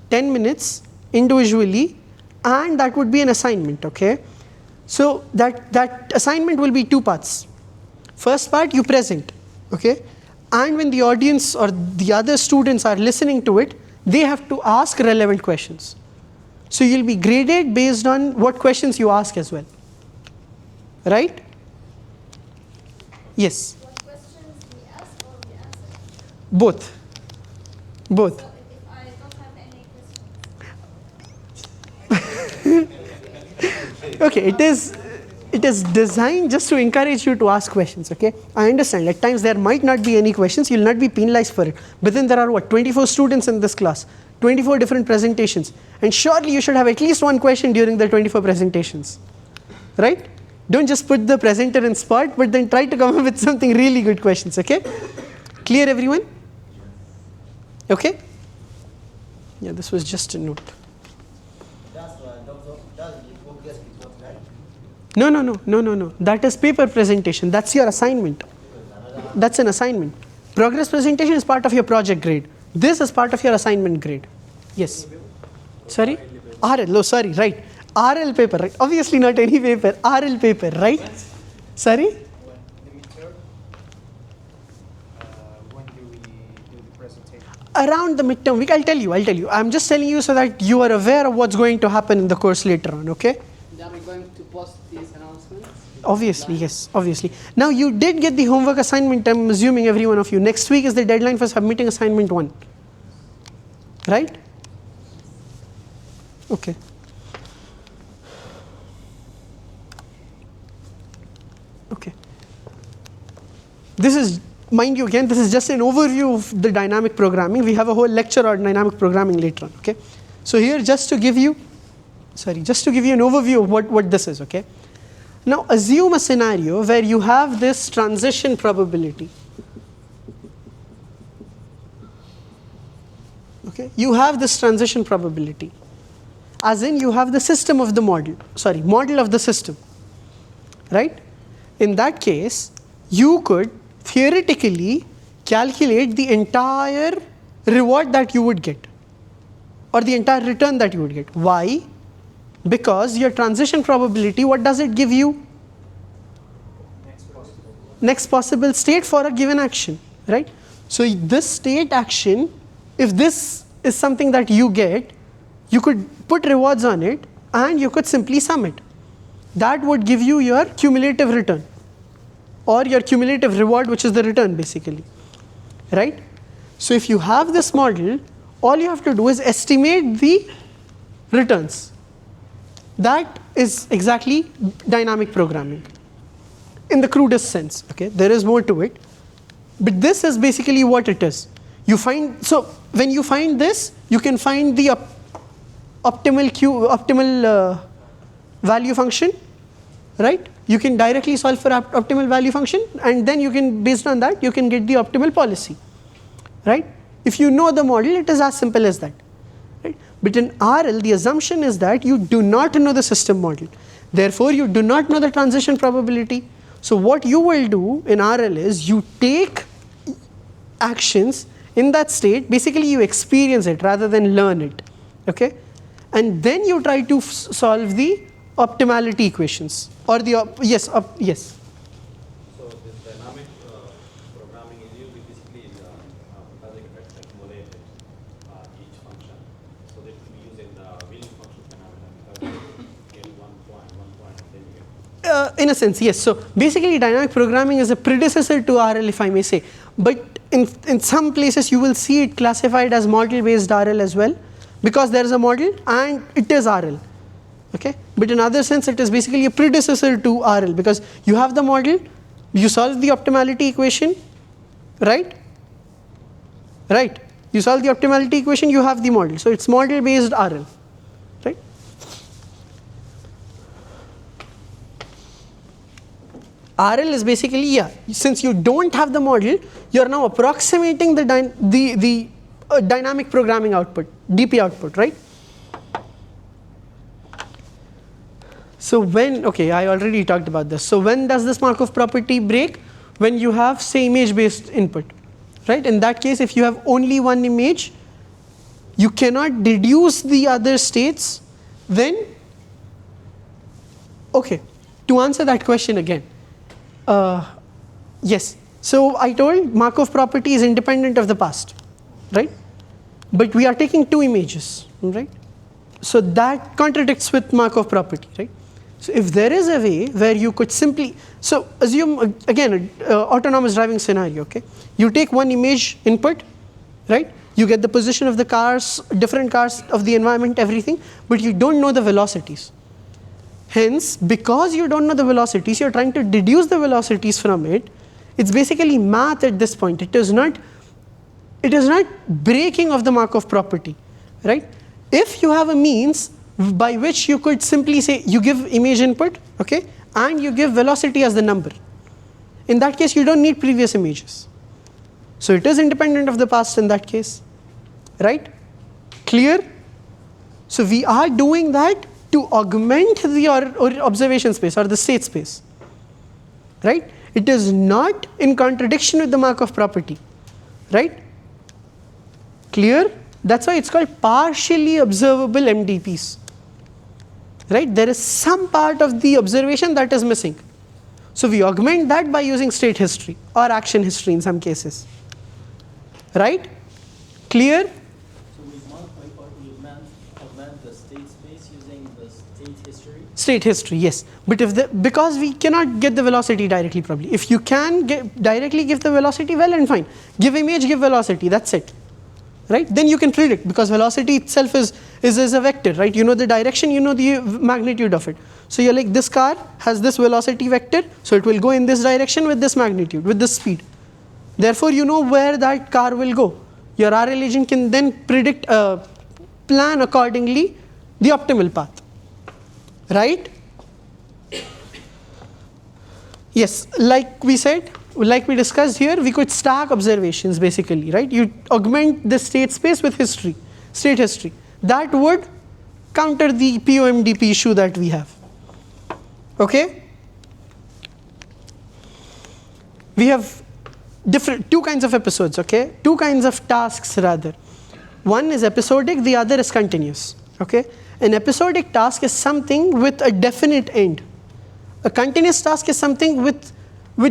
10 minutes individually, and that would be an assignment. Okay, so that assignment will be two parts. First part, you present. Okay, and when the audience or the other students are listening to it, they have to ask relevant questions. So you'll be graded based on what questions you ask as well. Right? Yes. What questions we ask or we answer? Both. Both. So if I don't have any questions? Okay, it is designed just to encourage you to ask questions. Okay, I understand at times there might not be any questions, you'll not be penalized for it, but then there are 24 students in this class, 24 different presentations, and surely you should have at least one question during the 24 presentations, right? Don't just put the presenter in spot, but then try to come up with something really good questions. Okay, clear everyone? Okay, yeah, this was just a note. No. That is paper presentation. That's your assignment. That's an assignment. Progress presentation is part of your project grade. This is part of your assignment grade. Yes. Sorry? RL. Oh, sorry. Right. RL paper. Right. Obviously not any paper. RL paper. Right? Sorry? The midterm, when do we do the presentation? Around the midterm week. I'll tell you. I'm just telling you so that you are aware of what's going to happen in the course later on. Okay? Are we going to post these announcements? Obviously, yes, obviously. Now you did get the homework assignment, I'm assuming every one of you. Next week is the deadline for submitting assignment 1. Right? Okay. Okay. This is, mind you again, this is just an overview of the dynamic programming. We have a whole lecture on dynamic programming later on. Okay. So here just to give you an overview of what this is. Okay. Now assume a scenario where you have this transition probability. Okay, you have this transition probability, as in you have the system of the model, model of the system, right? In that case, you could theoretically calculate the entire reward that you would get, or the entire return that you would get. Why? because your transition probability, what does it give you? Next possible state for a given action, right? So this state action, if this is something that you get, you could put rewards on it and you could simply sum it. That would give you your cumulative return or your cumulative reward, which is the return basically, right? So if you have this model, all you have to do is estimate the returns. That is exactly dynamic programming in the crudest sense. Okay, there is more to it, but this is basically what it is. You find, so when you find this, you can find the optimal value function, right? You can directly solve for optimal value function, and then you can, based on that, you can get the optimal policy, right? If you know the model, it is as simple as that, right? But in RL, the assumption is that you do not know the system model. Therefore, you do not know the transition probability. So what you will do in RL is you take actions in that state, basically you experience it rather than learn it, okay? And then you try to solve the optimality equations or the, yes. So this dynamic programming is used basically in as accumulated each function. So that we use in the wheeling function phenomenon because you get 1 point, and then you get. In a sense, yes. So basically dynamic programming is a predecessor to RL, if I may say. But in some places you will see it classified as model based RL as well, because there is a model and it is RL. Okay, but in other sense it is basically a predecessor to RL, because you have the model, you solve the optimality equation, right? Right. You solve the optimality equation, you have the model. So it's model based RL, right? RL is basically, yeah, since you don't have the model, you are now approximating the dynamic programming output, DP output, right? So when, okay, I already talked about this. So when does this Markov property break? When you have, say, image based input, right? In that case, if you have only one image, you cannot deduce the other states, then, okay, to answer that question again, yes. So I told Markov property is independent of the past, right? But we are taking two images, right? So that contradicts with Markov property, right? So if there is a way where you could simply, so assume again autonomous driving scenario, okay? You take one image input, right? You get the position of the cars, different cars of the environment, everything, but you don't know the velocities. Hence, because you don't know the velocities, you're trying to deduce the velocities from it. It's basically math at this point. It is not breaking of the Markov property, right? If you have a means by which you could simply say you give image input, okay, and you give velocity as the number, in that case you don't need previous images. So it is independent of the past in that case, right? Clear? So we are doing that to augment the or observation space or the state space, right? It is not in contradiction with the Markov property, right? Clear? That's why it's called partially observable MDPs, right? There is some part of the observation that is missing. So we augment that by using state history or action history in some cases, right? Clear? So we modify or we augment the state space using the state history? State history, yes. But if because we cannot get the velocity directly probably. If you can directly give the velocity, well and fine. Give image, give velocity, that's it. Right? Then you can predict, because velocity itself is a vector, right? You know the direction, you know the magnitude of it. So you're like, this car has this velocity vector, so it will go in this direction with this magnitude, with this speed. Therefore, you know where that car will go. Your RL agent can then predict, plan accordingly the optimal path, right? Yes, like we said, like we discussed here, we could stack observations basically, right? You augment the state space with history, state history. That would counter the POMDP issue that we have. Okay? We have two kinds of episodes, okay? Two kinds of tasks rather. One is episodic, the other is continuous. Okay? An episodic task is something with a definite end. A continuous task is something which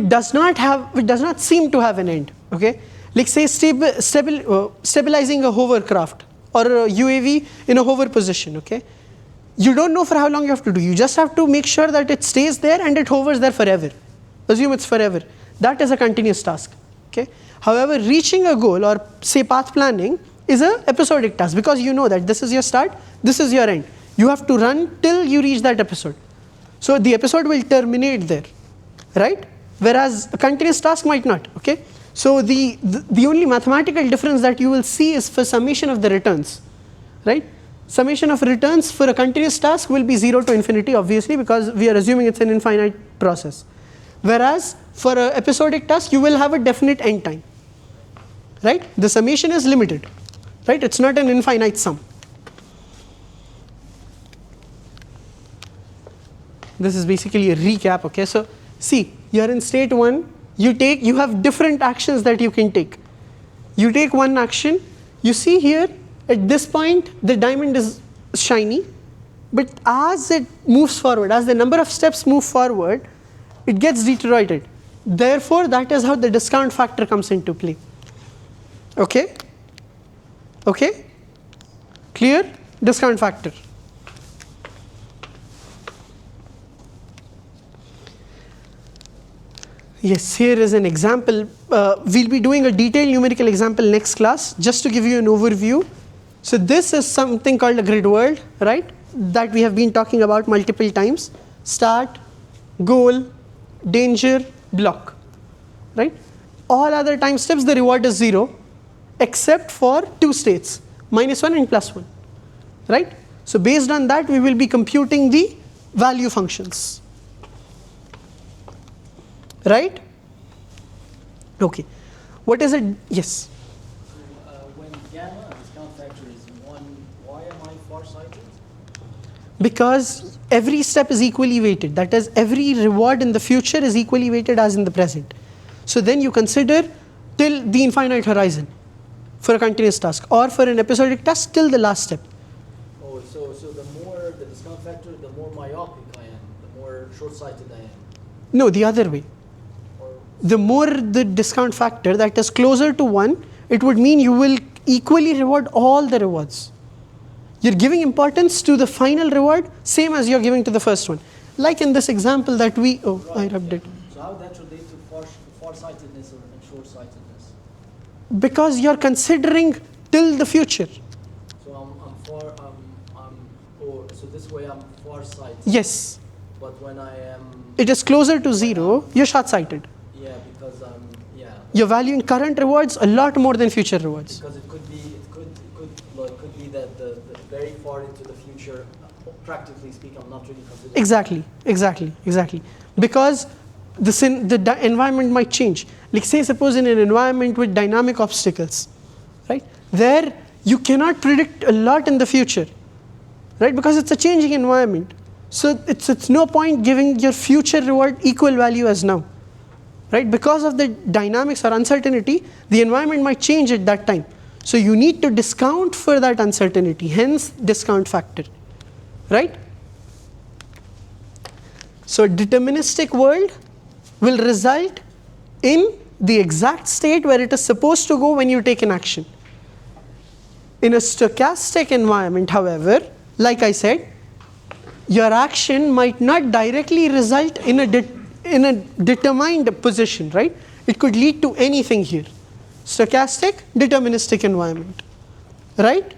does not seem to have an end. Okay? Like say stabilizing a hovercraft or a UAV in a hover position. Okay? You don't know for how long you have to do. You just have to make sure that it stays there and it hovers there forever. Assume it's forever. That is a continuous task. Okay? However, reaching a goal or say path planning is an episodic task because you know that this is your start, this is your end. You have to run till you reach that episode. So the episode will terminate there, right? Whereas a continuous task might not. Okay? So the only mathematical difference that you will see is for summation of the returns, right? Summation of returns for a continuous task will be 0 to infinity, obviously, because we are assuming it's an infinite process. Whereas for an episodic task, you will have a definite end time, right? The summation is limited, right? It's not an infinite sum. This is basically a recap. Okay, so see, you're in state 1. You have different actions that you can take. You take one action. You see here at this point the diamond is shiny, but as it moves forward, as the number of steps move forward, it gets deteriorated. Therefore, that is how the discount factor comes into play. Okay? Okay? Clear? Discount factor. Yes, here is an example. We'll be doing a detailed numerical example next class, just to give you an overview. So this is something called a grid world, right? That we have been talking about multiple times. Start, goal, danger, block, right? All other time steps, the reward is 0, except for 2 states, -1 and +1, right? So based on that, we will be computing the value functions. Right? Okay. What is it? Yes. When gamma discount factor is 1, why am I far-sighted? Because every step is equally weighted. That is, every reward in the future is equally weighted as in the present. So then you consider till the infinite horizon for a continuous task, or for an episodic task till the last step. Oh, so the more the discount factor, the more myopic I am, the more short-sighted I am. No, the other way. The more the discount factor that is closer to 1, it would mean you will equally reward all the rewards. You're giving importance to the final reward, same as you're giving to the first one. Like in this example that I rubbed it. So how that relate to far-sightedness and short-sightedness? Because you're considering till the future. So so this way I'm far-sighted. Yes. But when I am... It is closer to 0, you're short-sighted. Yeah, because You're valuing current rewards a lot more than future rewards. Because it could be that the very far into the future, practically speaking, I'm not really considering. Exactly. Because the environment might change. Like say, suppose in an environment with dynamic obstacles, right? There you cannot predict a lot in the future, right? Because it's a changing environment. So it's no point giving your future reward equal value as now, right? Because of the dynamics or uncertainty, the environment might change at that time. So you need to discount for that uncertainty, hence discount factor, right? So a deterministic world will result in the exact state where it is supposed to go when you take an action. In a stochastic environment, however, like I said, your action might not directly result in a determined position, right? It could lead to anything here. Stochastic, deterministic environment, right?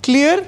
Clear?